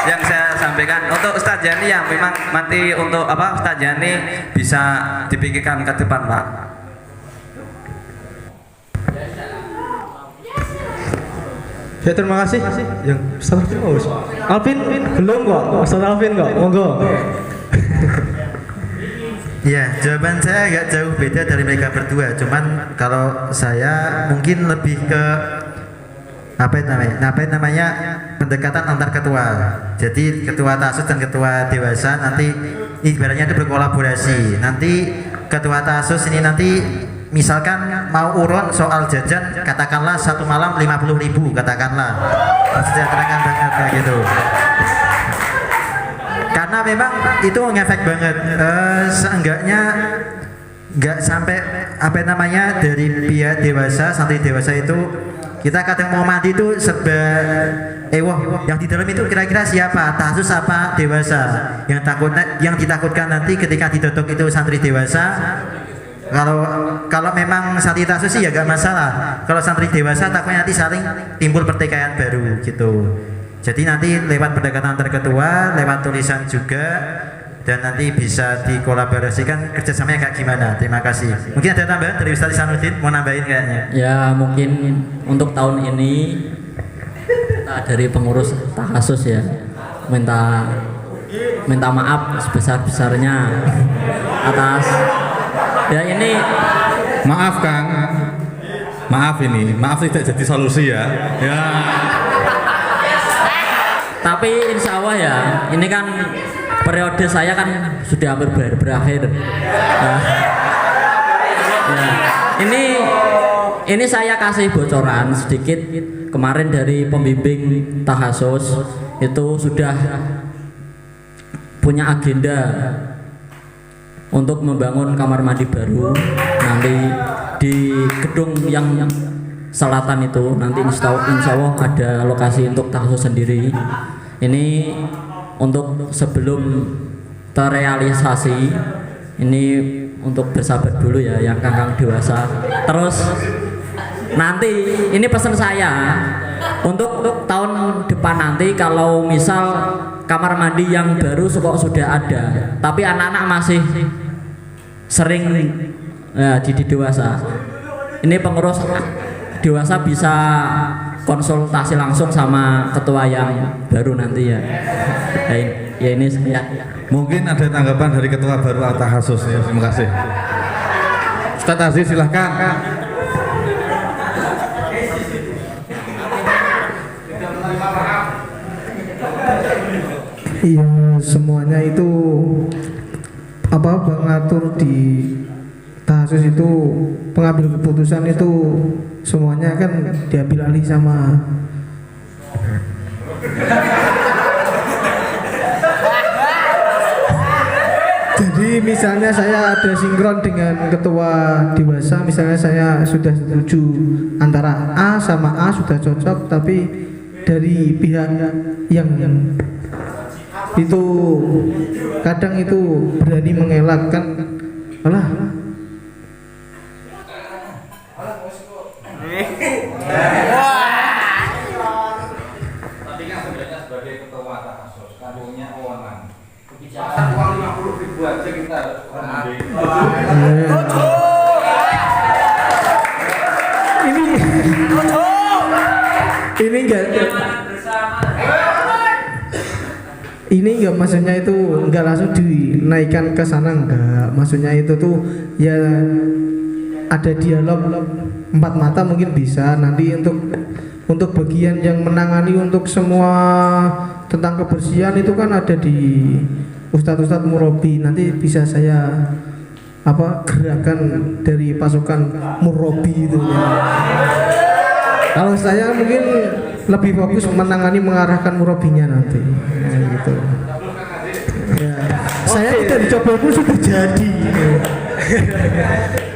yang saya sampaikan untuk Ustadz Jani, ya memang nanti untuk Ustadz Jani bisa dipikirkan ke depan, Pak.
Ya, terima kasih. Yang Ustaz Alvin belum kok. Ustaz Alvin kok. Monggo.
Ya, jawaban saya agak jauh beda dari mereka berdua. Cuman kalau saya mungkin lebih ke apa namanya pendekatan antar ketua. Jadi ketua tasus dan ketua dewasa nanti ibaratnya itu berkolaborasi. Nanti ketua tasus ini nanti misalkan mau urun soal jajan, katakanlah satu malam 50.000 katakanlah, sejahterakan banget kayak gitu. Karena memang itu ngefek banget. Seenggaknya nggak sampai dari pihak dewasa, santri dewasa itu kita kadang mau mandi itu serba yang di dalam itu kira-kira siapa, tasus apa dewasa, yang ditakutkan nanti ketika didodok itu santri dewasa. Kalau memang santri tasus sih ya gak masalah. Kalau santri dewasa takutnya nanti saling timbul pertikaian baru gitu. Jadi nanti lewat pendekatan antar ketua, lewat tulisan juga, dan nanti bisa dikolaborasikan kerjasamanya kayak gimana. Terima kasih. Mungkin ada tambahan dari Ustaz Isanuddin, mau nambahin kayaknya.
Ya mungkin untuk tahun ini dari pengurus tahasus ya minta maaf sebesar-besarnya atas ya ini.
Maaf Kang, maaf tidak jadi solusi ya.
Tapi insya Allah ya, ini kan periode saya kan sudah hampir berakhir. Nah, ya, ini saya kasih bocoran sedikit. Kemarin dari pembimbing tahasus itu sudah punya agenda untuk membangun kamar mandi baru nanti di gedung yang selatan itu. Nanti insya Allah ada lokasi untuk tahasus sendiri. Ini untuk sebelum terrealisasi, ini untuk bersabar dulu ya yang kakang dewasa. Terus nanti ini pesan saya untuk tahun depan nanti, kalau misal kamar mandi yang baru sudah ada tapi anak-anak masih sering di dewasa, ini pengurus dewasa bisa konsultasi langsung sama ketua yang baru nanti ya. Ya ini saya.
Mungkin ada tanggapan dari ketua baru Tahasus ya. Terima kasih. Ustaz Aziz silahkan.
Iya, semuanya itu mengatur di tahasus itu, pengambil keputusan itu semuanya kan diambil alih sama jadi misalnya saya ada sinkron dengan ketua dewasa, misalnya saya sudah setuju antara A sama A sudah cocok, tapi dari pihak yang itu kadang itu berani mengelakkan,
Tapi kan sebenarnya sebagai ketua Tahasus kan punya wewenang. Kebijakan uang 50.000 aja kita harus
ini enggak maksudnya itu enggak langsung dinaikkan ke sana, enggak. Maksudnya itu tuh ya ada dialog empat mata mungkin bisa nanti untuk bagian yang menangani untuk semua tentang kebersihan itu kan ada di Ustadz Murabi, nanti bisa saya gerakan dari pasukan Murabi itu ya. Kalau saya mungkin lebih fokus menangani mengarahkan murabinya nanti. Gitu. Ya. Saya tidak dicoba pun sudah jadi.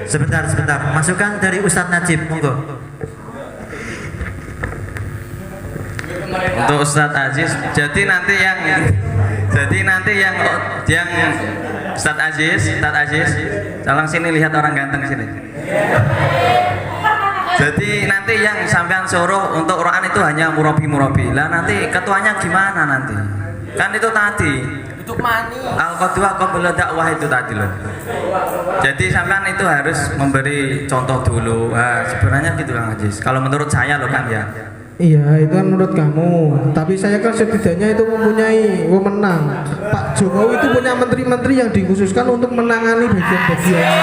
Sebentar, masukan dari Ustadz Najib, monggo.
Untuk Ustadz Aziz, jadi nanti yang Ustadz Aziz, tolong sini lihat orang ganteng sini. Jadi nanti yang sampean suruh untuk Quran itu hanya murabi. Lah nanti ketuanya gimana nanti? Kan itu tadi. Itu mani. Al-qadwa qabla dakwah itu tadi loh. Jadi sampean itu harus memberi contoh dulu. Sebenarnya gitu Kang Aziz. Kalau menurut saya loh kan ya.
Iya, itu kan menurut kamu. Tapi saya kan setidaknya itu mempunyai wewenang. Pak Jokowi itu punya menteri-menteri yang dikhususkan untuk menangani bagian-bagian.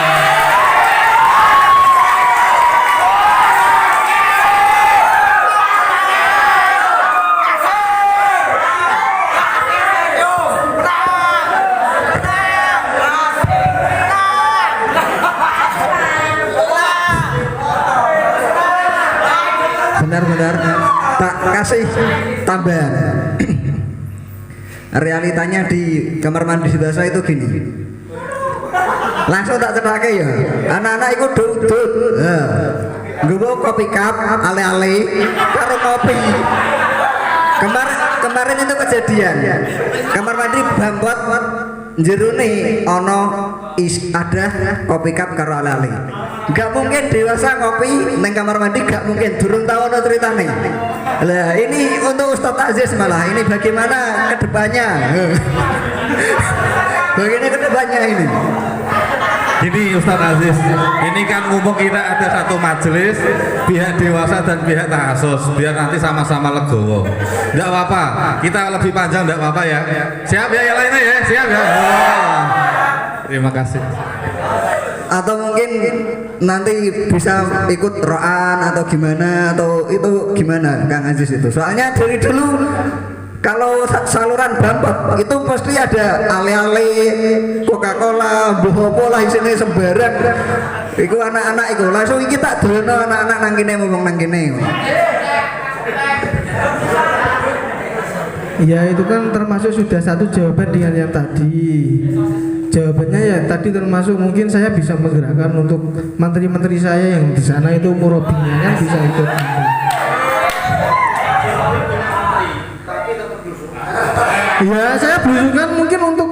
Benar-benar tak kasih tambahan. Realitanya di kamar mandi dewasa itu gini. Langsung tak cedake ya. Anak-anak itu duduk. Nggowo kopi cup ale-ale karo kopi. Kemarin itu kejadian. Kamar mandi bambot jerone ada kopi cup karo ale-ale. Gak mungkin dewasa ngopi neng kamar mandi, gak mungkin. Durung tahu no ceritanya. Lah ini untuk Ustadz Aziz malah. Ini bagaimana kedepannya? Bagaimana kedepannya ini?
Ini Ustadz Aziz, ini kan mumpung kita ada satu majelis, pihak dewasa dan pihak ta'asus, biar nanti sama-sama legowo. Tidak apa-apa, kita lebih panjang tidak apa-apa ya. Siap ya yang lainnya ya, siap ya. Terima kasih.
Atau mungkin nanti bisa ikut ro'an atau gimana, atau itu gimana Kang Aziz itu. Soalnya dari dulu kalau saluran bambot itu pasti ada ale-ale, Coca-Cola, boho-boho lah isinya sembarang. Iku anak-anak itu langsung kita dono anak-anak nang kene ngomong nang kene.
Ya itu kan termasuk sudah satu jawaban dengan yang tadi. Jawabannya ya tadi termasuk mungkin saya bisa menggerakkan untuk menteri-menteri saya yang di sana itu murabinya kan bisa ikut. Ya saya berusaha mungkin untuk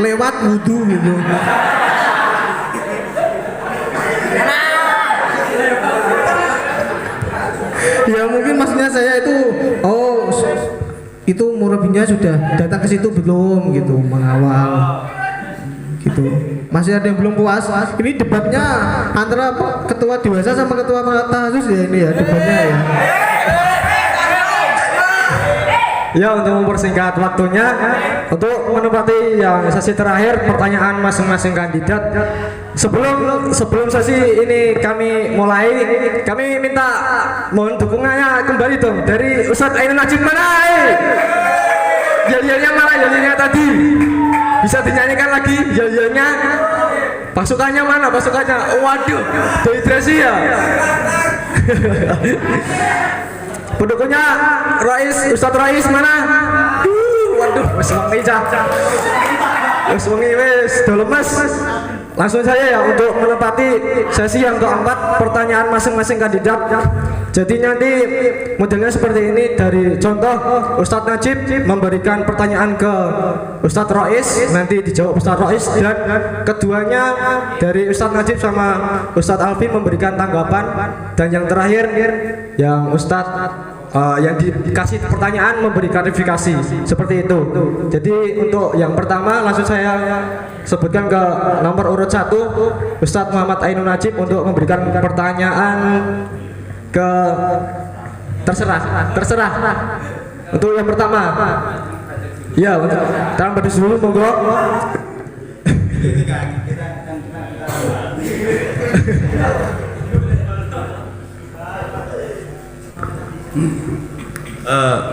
lewat wudhu gitu. Ya mungkin maksudnya saya itu itu murabinya sudah datang ke situ belum gitu, mengawal gitu. Masih ada yang belum puas. Ini debatnya antara ketua dewasa sama ketua ta'asus ya ini ya debatnya ya. Ya untuk mempersingkat waktunya, untuk menempati yang sesi terakhir pertanyaan masing-masing kandidat. Sebelum sesi ini kami mulai, kami minta mohon dukungannya kembali dong dari Ustadz Ainun Najib mana? Yel-yelnya mana? Yel-yelnya tadi bisa dinyanyikan lagi yel-yelnya. Pasukannya mana? Pasukannya? Waduh, dehidrasi ya. Pendukungnya Ustadz Rais mana? Waduh, wis wengi cah. Wis wengi wis do lemes. Langsung saja ya untuk menempati sesi yang keempat pertanyaan masing-masing kandidat. Jadi nanti modelnya seperti ini, dari contoh Ustadz Najib memberikan pertanyaan ke Ustadz Rais, nanti dijawab Ustadz Rais, dan keduanya dari Ustadz Najib sama Ustadz Alfi memberikan tanggapan, dan yang terakhir yang Ustadz yang dikasih pertanyaan memberi klarifikasi seperti itu. Jadi untuk yang pertama langsung saya sebutkan ke nomor urut 1 Ustadz Muhammad Ainun Najib untuk memberikan pertanyaan ke terserah untuk yang pertama. Ya, untuk tangan berdiri dulu monggo.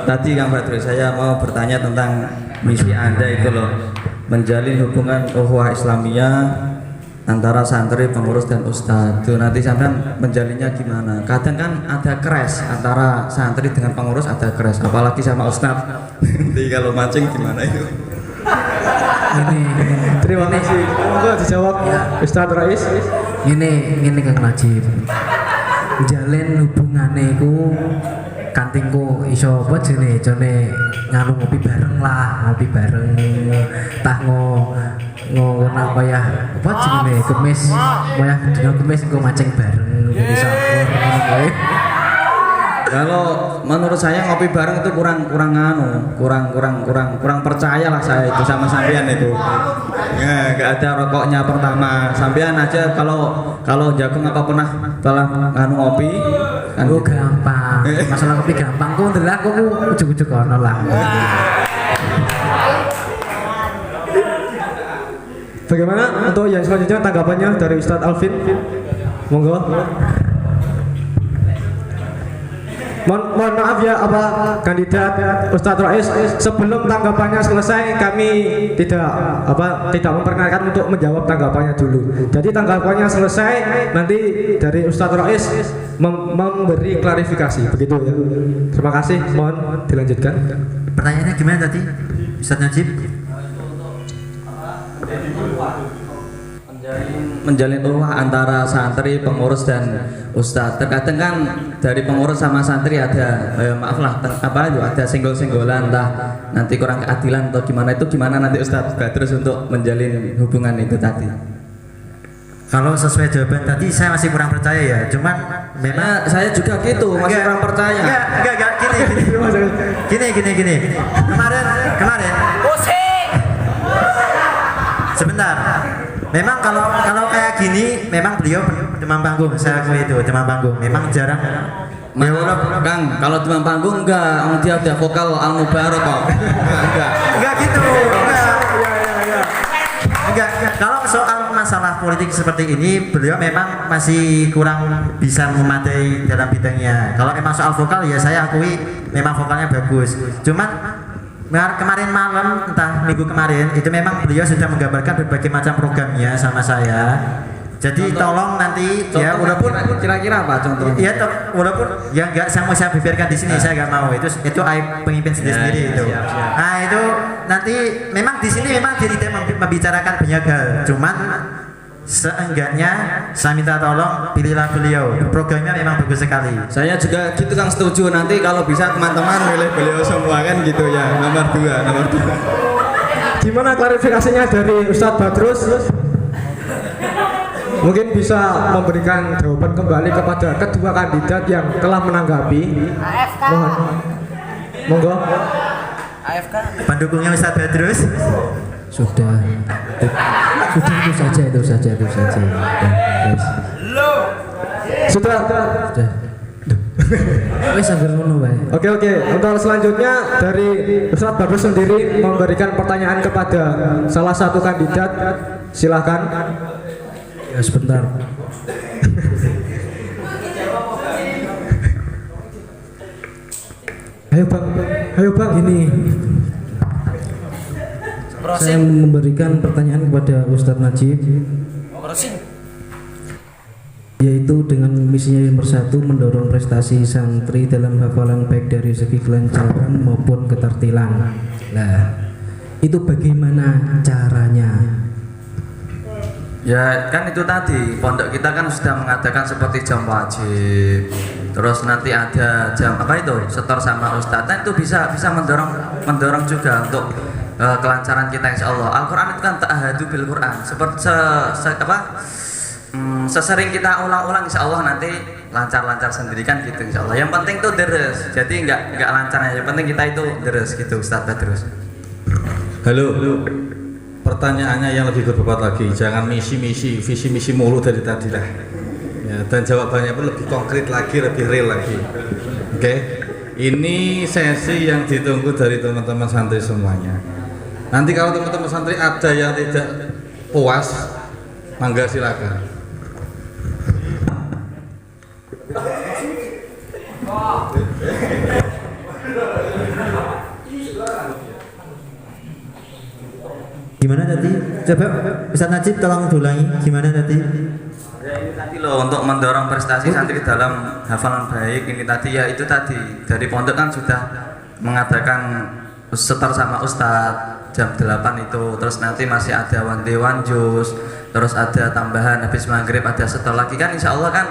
Tadi Kang Badrul, saya mau bertanya tentang misi Anda itu loh, menjalin hubungan ukhuwah Islamiyah antara santri, pengurus dan ustadz. Tuh nanti sampean menjalinnya gimana? Kadang kan ada crash antara santri dengan pengurus, ada crash, apalagi sama ustadz. Nanti kalau mancing gimana itu?
Ini terima kasih. Monggo dijawab ya. Ustadz Rais.
Ini Kang Najib. Jalin hubungane iku kantingku iso apa jenenge nganu ngopi bareng lah, ngopi bareng. Tah ngono kaya apa jenenge kemis, kaya dina kemis engko mancing bareng jadi sahur ngono kae.
Kalau menurut saya ngopi bareng itu kurang percaya lah saya itu sama sampean itu. Ya, gak ada rokoknya pertama. Sampean aja kalau jagung apa pernah telah nganu ngopi kan
gitu. Gampang. Masalah kopi gampang kok ndelok kok ujug-ujug ono lah.
Bagaimana untuk yang selanjutnya tanggapannya dari Ustadz Alvin? Monggo. Mohon maaf ya apa kandidat Ustadz Rais, sebelum tanggapannya selesai kami tidak memperkenalkan untuk menjawab tanggapannya dulu. Jadi tanggapannya selesai nanti dari Ustadz Rais memberi klarifikasi begitu ya. Terima kasih, mohon dilanjutkan.
Pertanyaannya gimana tadi Ustadz Najib?
Menjalin ukhuwah antara santri, pengurus dan ustadz. Terkadang kan dari pengurus sama santri ada ada senggol-senggolan, entah nanti kurang keadilan atau gimana, itu gimana nanti Ustadz Badrus untuk menjalin hubungan itu tadi?
Kalau sesuai jawaban tadi saya masih kurang percaya ya, cuman memang
saya juga gitu, masih kurang percaya.
Enggak, gini. Kemarin. Sebentar. Memang kalau kayak gini, memang beliau demam panggung. Saya akui itu demam panggung. Memang jarang.
Kang, kalau demam panggung enggak, dia udah vokal Al Mubarak kok.
Enggak gitu. Enggak. Kalau soal masalah politik seperti ini, beliau memang masih kurang bisa memadai dalam bidangnya. Kalau memang soal vokal ya saya akui memang vokalnya bagus. Cuman kemarin malam, entah minggu kemarin, itu memang beliau sudah menggambarkan berbagai macam programnya sama saya. Jadi tolong nanti ya, walaupun
kira-kira apa contohnya?
Ya walaupun ya nggak saya mau bibirkan di sini, saya nggak mau. Itu aib pemimpin sendiri itu. Nah itu nanti memang di sini memang dia tidak membicarakan banyak hal. Cuman seenggaknya saya minta tolong pilihlah beliau, programnya memang bagus sekali.
Saya juga gitu Kang, setuju. Nanti kalau bisa teman-teman milih beliau semua kan gitu ya, nomor 2.
Gimana klarifikasinya dari Ustadz Badrus? Mungkin bisa memberikan jawaban kembali kepada kedua kandidat yang telah menanggapi. Mohon, monggo.
AFK pendukungnya Ustadz Badrus.
Sudah itu saja.
Sudah.
Wes sambil ngono wae.
Oke. Untuk selanjutnya dari Ustadz Badrus sendiri memberikan pertanyaan kepada salah satu kandidat. Silahkan.
Ya sebentar. Ayo bang ini. Saya memberikan pertanyaan kepada Ustadz Najib, yaitu dengan misinya yang bersatu mendorong prestasi santri dalam hafalan baik dari segi kelancaran maupun ketertilan. Nah, itu bagaimana caranya?
Ya kan itu tadi, pondok kita kan sudah mengadakan seperti jam wajib, terus nanti ada jam setor sama ustadz. Nah, itu bisa mendorong juga untuk kelancaran kita insya Allah. Al-Quran itu kan ta'ahadu bil Quran, seperti sesering kita ulang-ulang insya Allah nanti lancar-lancar sendiri kan gitu insya Allah. Yang penting tuh deres, jadi nggak lancarnya, yang penting kita itu deres gitu Ustadz Badrus.
Halo. Pertanyaannya yang lebih berbobot lagi, jangan visi misi mulu dari tadi lah. Ya, dan jawabannya pun lebih konkret lagi, lebih real lagi. Oke. Ini sesi yang ditunggu dari teman-teman santri semuanya. Nanti kalau teman-teman santri ada yang tidak puas, mangga silakan.
Gimana tadi? Coba Ustaz Najib tolong diulangi gimana tadi?
Ya ini tadi loh untuk mendorong prestasi santri dalam hafalan baik ini tadi ya itu tadi dari pondok kan sudah mengadakan setor sama Ustadz jam 8 itu, terus nanti masih ada one day one juz, terus ada tambahan habis maghrib ada setor lagi kan, insya Allah kan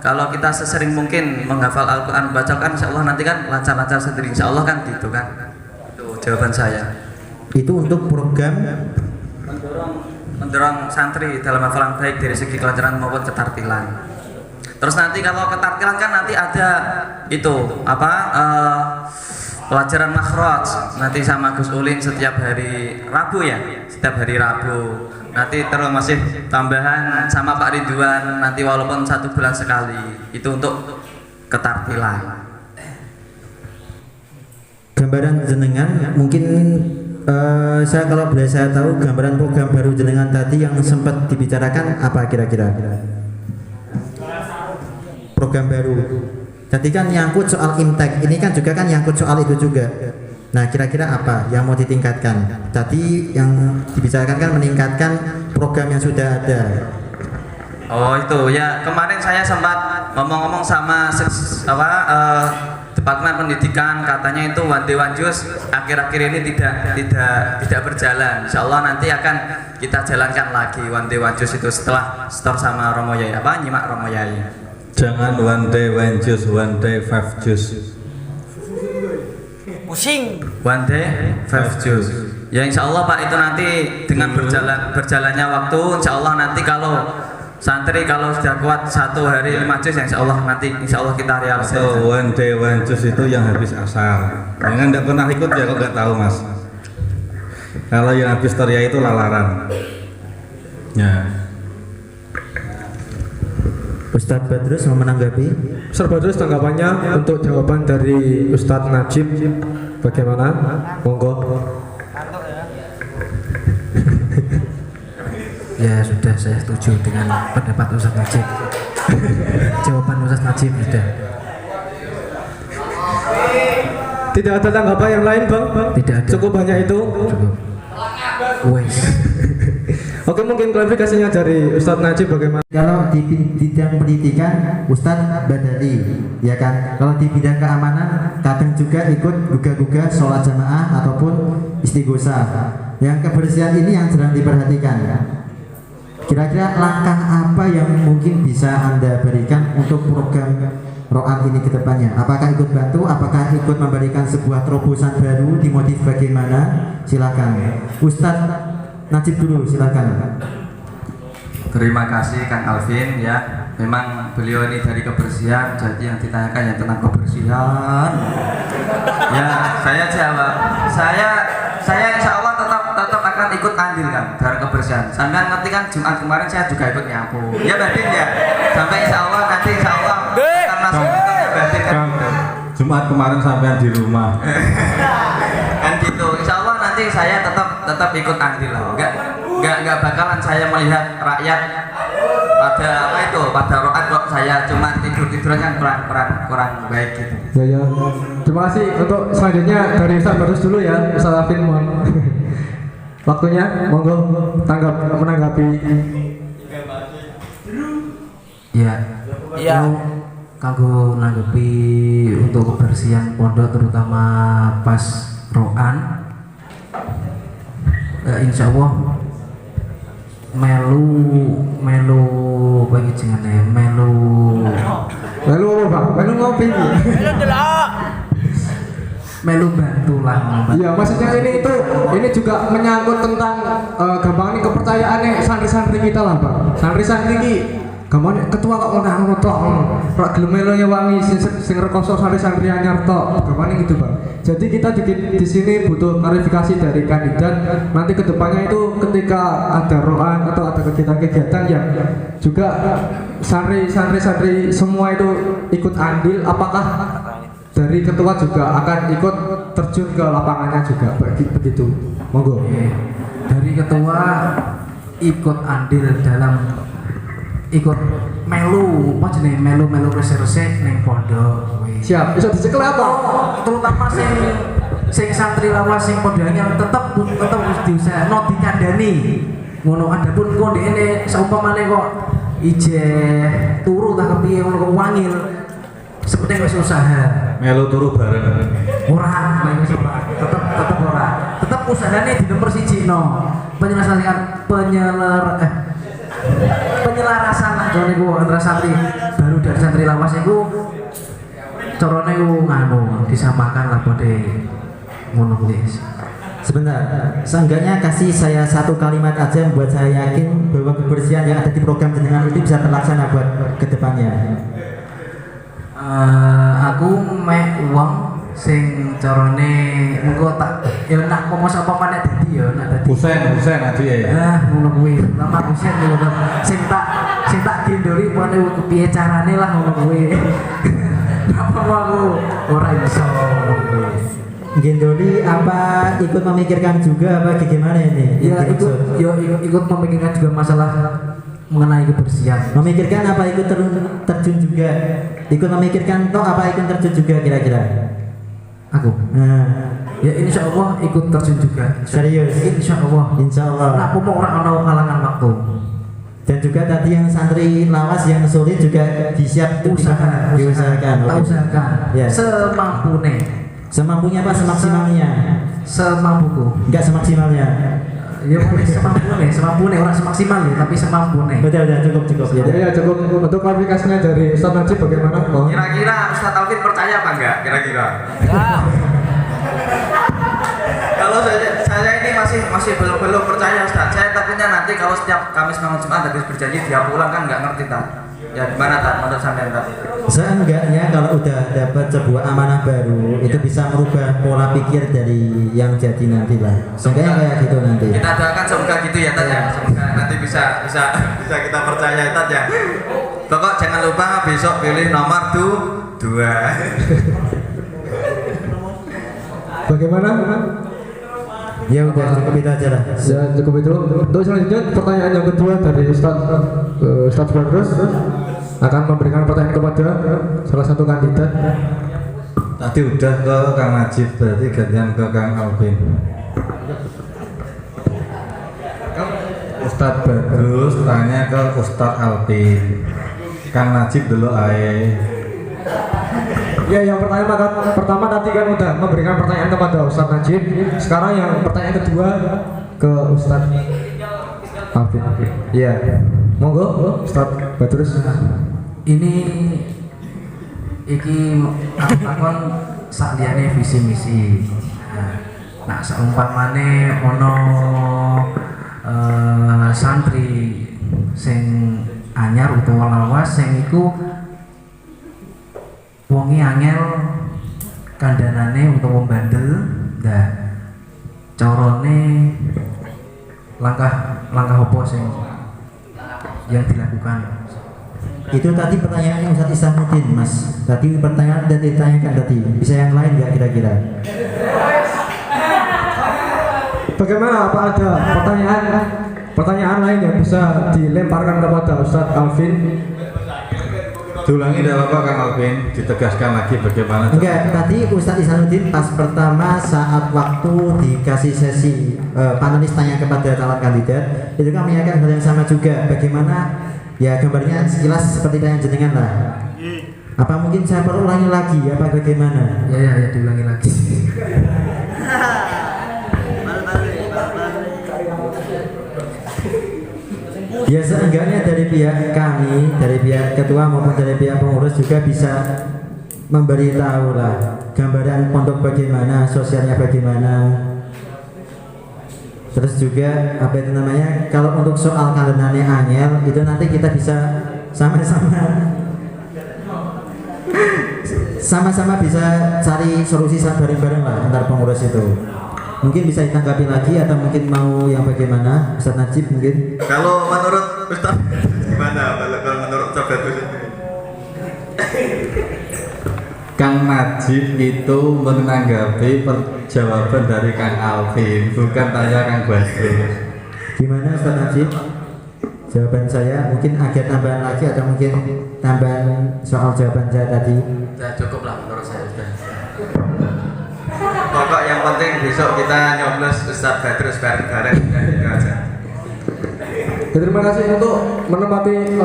kalau kita sesering mungkin menghafal Al-Quran bacakan insya Allah nanti kan lancar-lancar sendiri insya Allah kan gitu kan. Itu jawaban saya.
Itu untuk program
mendorong santri dalam hafalan baik dari segi kelancaran maupun ketartilan. Terus nanti kalau ketartilan kan nanti ada itu apa pelajaran makhraj nanti sama Gus Ulin setiap hari Rabu ya, setiap hari Rabu. Nanti terus masih tambahan sama Pak Ridwan nanti walaupun 1 bulan sekali. Itu untuk ketartilan.
Gambaran jenengan mungkin saya kalau boleh saya tahu gambaran program baru jenengan tadi yang sempat dibicarakan apa kira-kira? Program baru. Tadi kan nyangkut soal imtek, ini kan juga kan nyangkut soal itu juga. Nah kira-kira apa yang mau ditingkatkan? Tadi yang dibicarakan kan meningkatkan program yang sudah ada.
Oh itu ya kemarin saya sempat ngomong-ngomong sama Departemen Pendidikan katanya itu one day one juz akhir-akhir ini tidak berjalan. Insya Allah nanti akan kita jalankan lagi one day one juz itu setelah store sama Romo Yai nyimak Romo Yai.
Jangan one day one juz, one day 5 juz.
Pusing.
One day 5 juz. Ya insya Allah Pak itu nanti dengan berjalannya waktu insya Allah nanti kalau santri kalau sudah kuat 1 hari 5 juz ya insya Allah kita realisasi.
Atau one day one juz itu yang habis asar. Jangan tidak pernah ikut ya kok nggak tahu mas. Kalau yang habis Toria itu lalaran. Ya.
Ustadz Badrus mau menanggapi?
Ustadz Badrus tanggapannya untuk jawaban dari Ustadz Najib bagaimana? Monggo.
Ya sudah, saya setuju dengan pendapat Ustadz Najib. Jawaban Ustadz Najib sudah.
Tidak ada tanggapan yang lain bang?
Tidak ada.
Cukup banyak itu?
Cukup. Wes.
Oke mungkin klarifikasinya dari Ustadz Najib bagaimana?
Kalau di bidang pendidikan Ustadz Badali, ya kan. Kalau di bidang keamanan kadang juga ikut gugah-gugah sholat jamaah ataupun istighosah. Yang kebersihan ini yang jarang diperhatikan. Kira-kira langkah apa yang mungkin bisa Anda berikan untuk program Ro'an ini ke depannya? Apakah ikut bantu? Apakah ikut memberikan sebuah terobosan baru di motif bagaimana? Silakan Ustadz Najib dulu, silakan.
Terima kasih Kang Alvin ya. Memang beliau ini dari kebersihan, jadi yang ditanyakan yang tentang kebersihan. Ya, saya jawab. Saya insya Allah tetap akan ikut andil kan dalam kebersihan. Sampai ngerti kan Jumat kemarin saya juga ikut nyapu. Ya Badin ya. Sampai insya Allah nanti insya Allah akan masuk ya Badin kan.
Jumat kemarin sampai di rumah.
Kan gitu. Insya Allah nanti saya tetap ikut andil lah. Enggak bakalan saya melihat rakyat pada rokat kok saya cuma tidur-tiduran kan kurang baik gitu.
Ya. Terima kasih. Untuk selanjutnya dari Ustadz Badrus dulu ya, Ustadz Alvin mohon. Waktunya monggo menanggapi.
Ya. Kanggo nanggapi untuk kebersihan pondok terutama pas ro'an. Insya Allah melu bagi jenenge melu
apa Pak? Melu ngopi.
Melu bantu lah.
Iya, maksudnya ini juga menyangkut tentang gampang ini kepercayaannya santri-santri kita lah Pak. Santri-santri ini gampang ketua kok ngono tok. Ora gelem melu nyewangi sing rekoso santri-santri anyar tok. Gampang gitu Pak. Jadi kita di sini butuh klarifikasi dari kandidat. Nanti kedepannya itu ketika ada ro'an atau ada kegiatan-kegiatan yang juga santri-santri semua itu ikut andil, apakah dari ketua juga akan ikut terjun ke lapangannya juga begitu? Monggo.
Dari ketua ikut andil dalam ikut melu resik-resik neng pondok.
Siap, bisa dicekel apa?
Terutama sing sing santri lawas sing padha anyar tetep wis diusahakno dikandani. Ngono adapun kok ndekne saumpamane kok ijeh turu tak kepiye ngono kok wangil. Sepenting wis usaha.
Melu turu bareng.
Ora, wis ora. Tetep ora. Tetep usahane di nomor 1 no. Penyelarasan lah jane ku antara santri baru dari santri lawas iku carane ku nganu disamakan lah bode ngono kuwi.
Sebentar, seenggaknya kasih saya satu kalimat aja buat saya yakin bahwa kebersihan yang ada di program jenengan itu bisa terlaksana buat kedepannya.
Aku mek uang sing carane mengko tak ya nak pomos apa maneh dadi ya nak dadi
Husen adi ya.
Ngono kuwi nama Husen ngono sing tak gendori pone kepiye carane lah ngono kuwi. Apa aku ora iso ngono kuwi.
Gendoli apa ikut memikirkan juga apa gimana ini?
Ya ikut memikirkan juga masalah mengenai kebersihan.
Memikirkan apa ikut terjun juga? Ikut memikirkan toh apa ikut terjun juga kira-kira?
Aku. Ya insya Allah ikut terjun juga.
Serius?
Insya Allah.
Insya Allah.
Nah, aku mau orang halangan waktu.
Dan juga tadi yang santri lawas yang sulit juga diusahakan.
Tak usahakan.
Ya. Semampunya apa? Semaksimalnya?
Semampuku.
Enggak semaksimalnya.
Ya semampune orang semaksimal ya tapi semampune.
Betul cukup
ya cukup. Untuk klarifikasinya dari Ustaz Najib bagaimana?
Kira-kira Ustaz Taufik percaya apa enggak kira-kira? Kalau saya ini masih belum percaya Ustaz. Saya takutnya nanti kalau setiap Kamis malam Jumat habis berjanji dia pulang kan nggak ngerti tak. Ya gimana tak menurut sampean tak?
Seenggaknya kalau udah dapat sebuah amanah baru itu bisa merubah pola pikir dari yang jadi nanti lah. Seenggaknya kayak gitu nanti.
Kita doakan semoga gitu ya Tad ya. Semoga nanti bisa kita percaya Tad ya. Pokok jangan lupa besok pilih nomor 2.
Bagaimana?
Ya udah cukup itu aja lah.
Ya cukup itu. Untuk selanjutnya pertanyaan yang kedua dari Ustaz Badrus akan memberikan pertanyaan kepada salah satu kandidat.
Tadi udah ke Kang Najib, berarti gantian ke Kang Alvin. Ustadz Badrus tanya ke Ustadz Alvin. Kang Najib dulu ae.
Ya yang pertama tadi kan udah memberikan pertanyaan kepada Ustadz Najib. Sekarang yang pertanyaan kedua ke Ustadz Alvin. Iya. Monggo Ustadz Badrus.
Ini aku sakliyane visi misi. Nah seumpamane ono santri sing anyar utawa lawas sing iku wonge angel kandhanane utawa bandel. Nah carane langkah apa sing yang dilakukan?
Itu tadi pertanyaannya Ustaz Isamuddin Mas. Tadi pertanyaan sudah ditanyakan tadi. Bisa yang lain nggak kira-kira?
Bagaimana? Apa ada pertanyaan lain yang bisa dilemparkan kepada Ustadz Alvin?
Diulangi tidak apa-apa Kang Alvin, ditegaskan lagi bagaimana.
Enggak, tadi Ustadz Isanuddin pas pertama saat waktu dikasih sesi panelis tanya kepada calon kandidat itu kan menanyakan hal yang sama juga. Bagaimana ya gambarnya sekilas seperti tanya jenengan lah. Apa mungkin saya perlu ulangi lagi apa bagaimana?
Ya diulangi lagi.
Ya seenggaknya dari pihak kami, dari pihak ketua maupun dari pihak pengurus juga bisa memberitahu lah gambaran pondok bagaimana, sosialnya bagaimana. Terus juga apa itu namanya, kalau untuk soal kalendernya angel itu nanti kita bisa sama-sama bisa cari solusi bareng-bareng lah antar pengurus itu. Mungkin bisa ditanggapi lagi atau mungkin mau yang bagaimana Ustaz Najib mungkin?
Kalau menurut Ustaz gimana? Kalau menurut Ustaz Badrus?
Kang Najib itu menanggapi jawaban dari Kang Alvin, bukan tanya Kang Badrus.
Gimana Ustaz Najib? Jawaban saya mungkin ada tambahan lagi atau mungkin tambahan soal jawaban saya tadi?
Sudah cukup lah menurut saya sudah. Pokok yang penting besok kita nyoblos Ustadz Badrus bareng-bareng ya, gitu aja.
Ya, terima kasih untuk menempati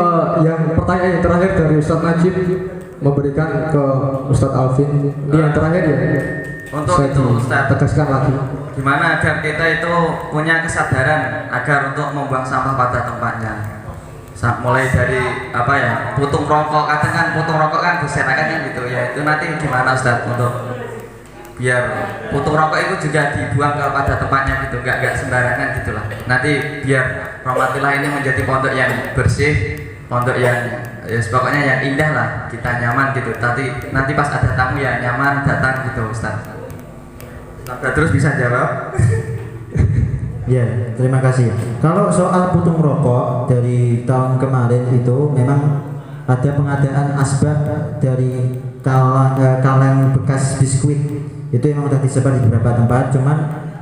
yang pertanyaan yang terakhir dari Ustadz Najib memberikan ke Ustadz Alvin. Ini yang terakhir ya.
Untuk
saya
itu Ustadz,
tegaskan lagi.
gimana agar kita itu punya kesadaran agar untuk membuang sampah pada tempatnya. Mulai dari apa ya, putung rokok, kadang kan putung rokok kan berserakan kan gitu ya. Itu nanti gimana Ustadz untuk biar putung rokok itu juga dibuang kepada tempatnya gitu, nggak sembarangan gitulah. Nanti biar Rahmatillah ini menjadi pondok yang bersih, pondok yang ya pokoknya yang indah lah, kita nyaman gitu. Nanti pas ada tamu ya nyaman datang gitu Ustaz. Terus bisa jawab?
Ya, terima kasih. Kalau soal putung rokok dari tahun kemarin itu memang ada pengadaan asbak dari kaleng bekas biskuit. Itu memang sudah disebar di beberapa tempat, cuman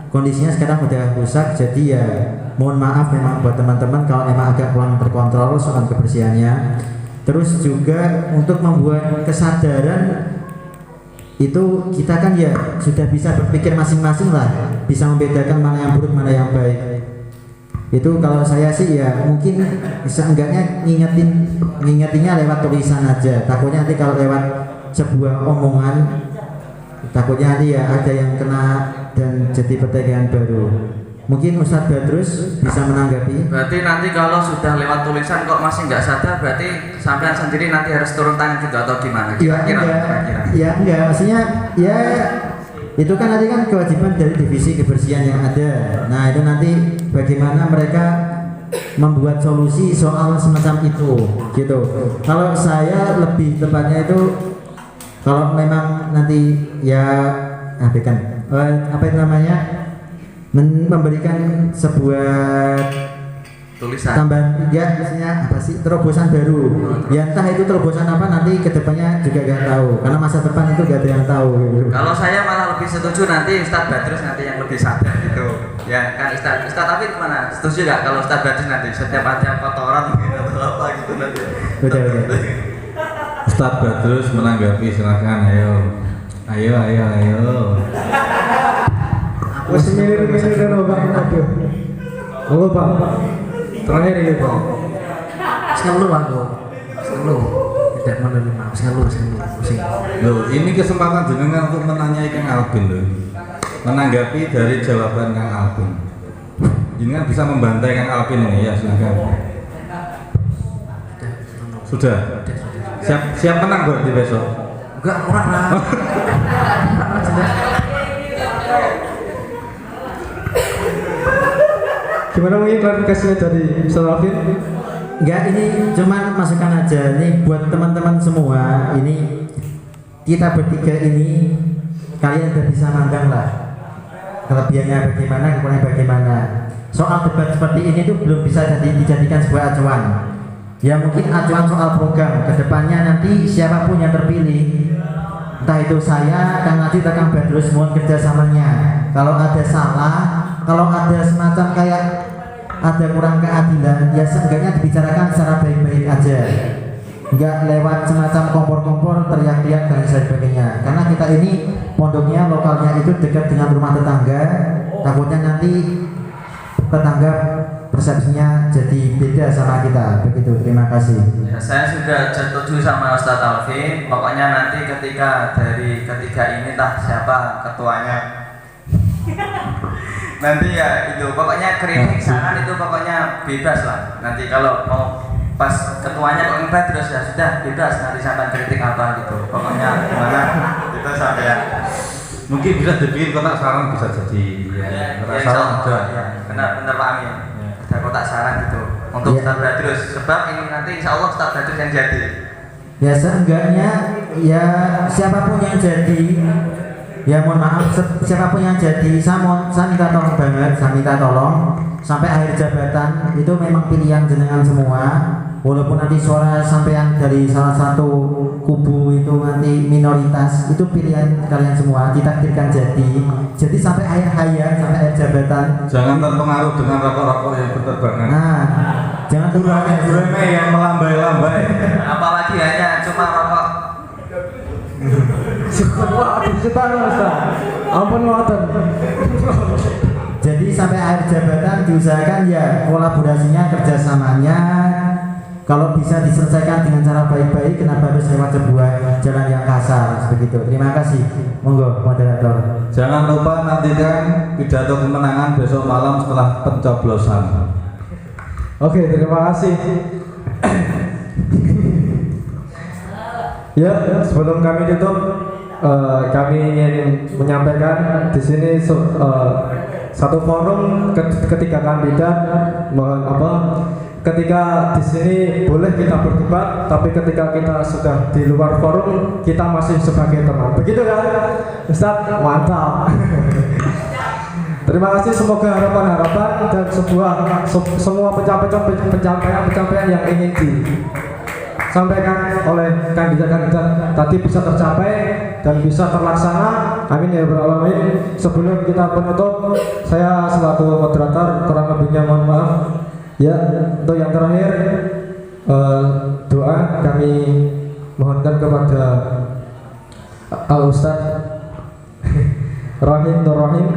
kondisinya sekarang udah rusak. Jadi ya mohon maaf memang buat teman-teman kalau emang agak kurang terkontrol soal kebersihannya. Terus juga untuk membuat kesadaran itu kita kan ya sudah bisa berpikir masing-masing lah, bisa membedakan mana yang buruk mana yang baik. Itu kalau saya sih ya mungkin seenggaknya ngingetinnya lewat tulisan aja. Takutnya nanti kalau lewat sebuah omongan takutnya nanti ya ada yang kena dan jadi pertanyaan baru. Mungkin Ustadz Badrus bisa menanggapi.
Berarti nanti kalau sudah lewat tulisan kok masih nggak sadar, berarti sampean sendiri nanti harus turun tangan gitu atau gimana? Kira-kira?
Ya enggak, maksudnya ya itu kan nanti kan kewajiban dari divisi kebersihan yang ada. Nah itu nanti bagaimana mereka membuat solusi soal semacam itu gitu. Kalau saya lebih tepatnya itu kalau memang nanti ya apa itu namanya memberikan sebuah
tulisan
tambahan ya maksudnya apa sih terobosan baru ya entah itu terobosan apa nanti kedepannya juga gak tahu karena masa depan itu gak ada yang tahu gitu.
Kalau saya malah lebih setuju nanti Ustadz Badrus nanti yang lebih sadar gitu ya kan Ustadz tapi gimana, setuju gak kalau Ustadz Badrus nanti setiap ada kotoran gitu atau apa gitu nanti
udah
Ustadz Badrus menanggapi, silakan. Ayo.
Wes milir-milir dong Bang. Aduh. Halo Bang. Terakhir ini Bang.
Selalu aku. Selalu. Tidak menerima. Selalu.
Loh, ini kesempatan jenengan untuk menanyai Kang Albin loh. Menanggapi dari jawaban Kang Albin. Jenengan bisa membantai Kang Albin ini ya, silakan. Sudah. Siap menang berarti besok.
Enggak, kurang lah.
Gimana mungkin klarifikasinya dari Ustadz Alvin?
Enggak, ini cuman masukan aja nih buat teman-teman semua. Ini kita bertiga ini kalian udah bisa mandang lah kelebihannya bagaimana, kekurangannya bagaimana. Soal debat seperti ini tuh belum bisa dijadikan sebuah acuan. Ya mungkin acuan soal program kedepannya nanti siapapun yang terpilih, entah itu saya, Kang Najib, Kang Badrus, mohon kerjasamanya. Kalau ada salah, kalau ada semacam kayak ada kurang keadilan, ya seenggaknya dibicarakan secara baik-baik aja, nggak lewat semacam kompor-kompor, teriak-teriak dan sebagainya. Karena kita ini pondoknya lokalnya itu dekat dengan rumah tetangga, takutnya nanti tetangga persepsinya jadi beda sama kita. Begitu, terima kasih.
Ya, saya sudah setuju sama Ustadz Alvin. Pokoknya nanti ketika dari ketiga ini entah siapa ketuanya nanti ya itu pokoknya kritik saran itu pokoknya bebas lah. Nanti kalau mau pas ketuanya kok ngebat terus ya sudah bebas, nanti sampai kritik apa gitu. Pokoknya gimana itu sampai ya.
Mungkin bisa dibikin kotak saran, bisa jadi kotak saran ada.
Benar Pak Amin. Ada kotak saran gitu untuk Ustadz Badrus, sebab ini nanti insya Allah Ustadz Badrus yang jadi.
Ya seenggaknya ya siapapun yang jadi, ya mohon maaf siapapun yang jadi, saya minta tolong banget, saya minta tolong sampai akhir jabatan itu memang pilihan jenengan semua. Walaupun nanti suara sampean dari salah satu kubu itu nanti minoritas, itu pilihan kalian semua, ditakdirkan jadi sampai akhir hayat, sampai akhir jabatan.
Jangan terpengaruh dengan rokok-rokok yang berterbangan.
Nah, jangan
terpengaruh yang melambai-lambai.
Apalagi hanya cuma rokok
Waduh, subhanallah Ustaz. Ampun ngoten.
Jadi sampai akhir jabatan diusahakan ya kolaborasinya, kerjasamanya kalau bisa diselesaikan dengan cara baik-baik, kenapa harus lewat sebuah jalan yang kasar begitu. Terima kasih. Monggo moderator.
Jangan lupa nantikan pidato kemenangan besok malam setelah pencoblosan.
Oke, terima kasih. Ya, sebelum kami tutup, kami ingin menyampaikan di sini satu forum ketiga kandidat, ketika di sini boleh kita berdebat, tapi ketika kita sudah di luar forum kita masih sebagai teman. Begitu kan, Ustaz? Mantap. Terima kasih, semoga harapan-harapan dan semua pencapaian yang ingin disampaikan oleh kandidat-kandidat tadi bisa tercapai dan bisa terlaksana. Amin ya rabbal alamin. Sebelum kita penutup, saya selaku moderator kurang lebihnya mohon maaf. Ya, untuk yang terakhir doa kami mohonkan kepada Al-Ustaz Rahim Nur Rahim,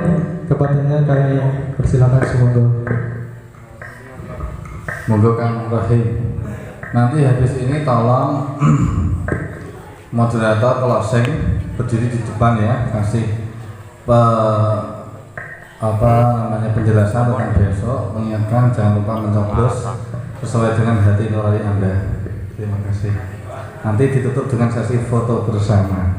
kepadanya kami persilakan semoga.
Monggo Kang Rahim. Nanti habis ini tolong moderator closing berdiri di depan ya, kasih penjelasan tentang besok, mengingatkan jangan lupa mencoblos sesuai dengan hati nurani Anda. Terima kasih. Nanti ditutup dengan sesi foto bersama.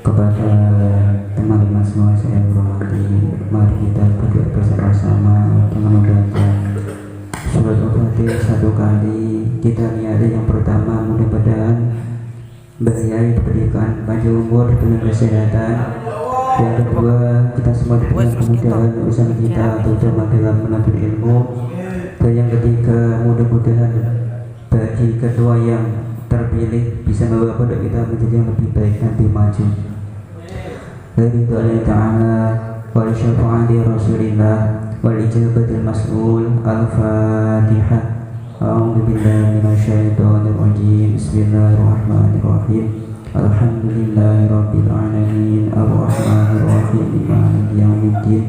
Kepada teman-teman semua saya hormati, mari kita berdoa bersama-sama dengan membaca surat Al-Fatihah 1 kali. Kita niati yang pertama, mudah-mudahan Mbak Yai diberikan panjang umur dengan kesehatan. Yang kedua, kita semua diberikan kemudahan usaha kita terutama dalam menuntut ilmu. Dan yang ketiga, mudah-mudahan bagi ketua yang terpilih bisa membawa pondok kita menjadi yang lebih baik nanti maju. Dari doa Ta'ala wal syafa'ati Rasulillah wal ijabatil mas'ul. Al-Fatihah. A'udzu billahi minasyaitonir rajim. Bismillahirrahmanirrahim. Alhamdulillahirabbil alamin. Arrahmanir rahim. Maliki yaumiddin.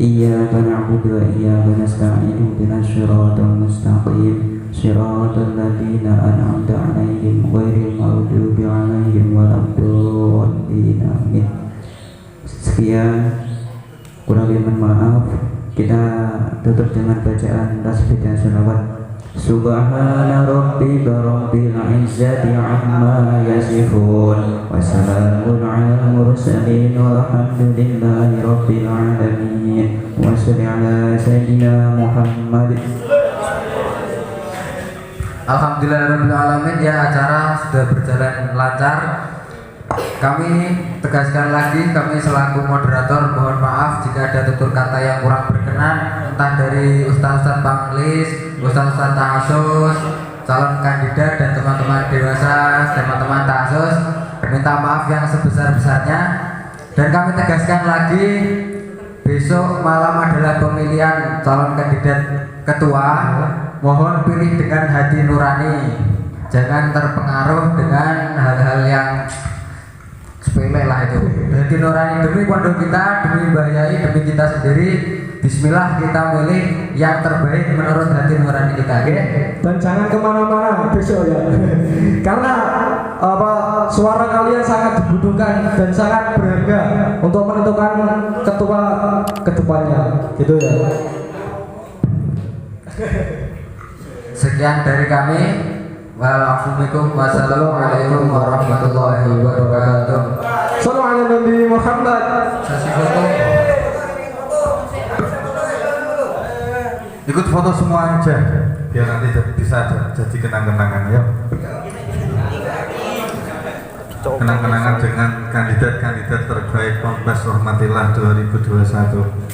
Iyyaka na'budu wa iyyaka nasta'in. Ihdinas siratal mustaqim. Shiratal ladzina an'amta 'alaihim ghairil maghdubi 'alaihim waladdallin. Amin. Sekian, kurang lebih mohon maaf. Kita tutup dengan bacaan tasbih dan sholawat. Subhana rabbika rabbil izzati amma yasifun wa salamun 'alal mursalin walhamdulillahi rabbil alamin. Wa shalli 'ala sayyidina Muhammad.
Alhamdulillahirabbil alamin. Ya, acara sudah berjalan lancar. Kami tegaskan lagi, kami selaku moderator mohon maaf jika ada tutur kata yang kurang berkenan, entah dari Ustaz-Ustaz Panelis, Ustaz-Ustaz Tahasus, calon kandidat dan teman-teman dewasa, teman-teman Tahasus. Minta maaf yang sebesar-besarnya. Dan kami tegaskan lagi, besok malam adalah pemilihan calon kandidat ketua. Mohon pilih dengan hati nurani, jangan terpengaruh dengan hal-hal yang sepele lah itu. Hati nurani demi pondok kita, demi Mbak Yai, demi kita sendiri. Bismillah, kita milih yang terbaik menurut hati nurani kita, okay?
Dan jangan kemana-mana besok ya. Karena suara kalian sangat dibutuhkan dan sangat berharga untuk menentukan ketua kedepannya, gitu ya.
Sekian dari kami. Wassalamualaikum warahmatullahi wabarakatuh.
Sallallahu alaihi Muhammad.
Sesi foto.
Ikut foto semua aja biar nanti bisa jadi kenang-kenangan ya. Kenang-kenangan dengan kandidat-kandidat terbaik Ponpes Rahmatillah 2021.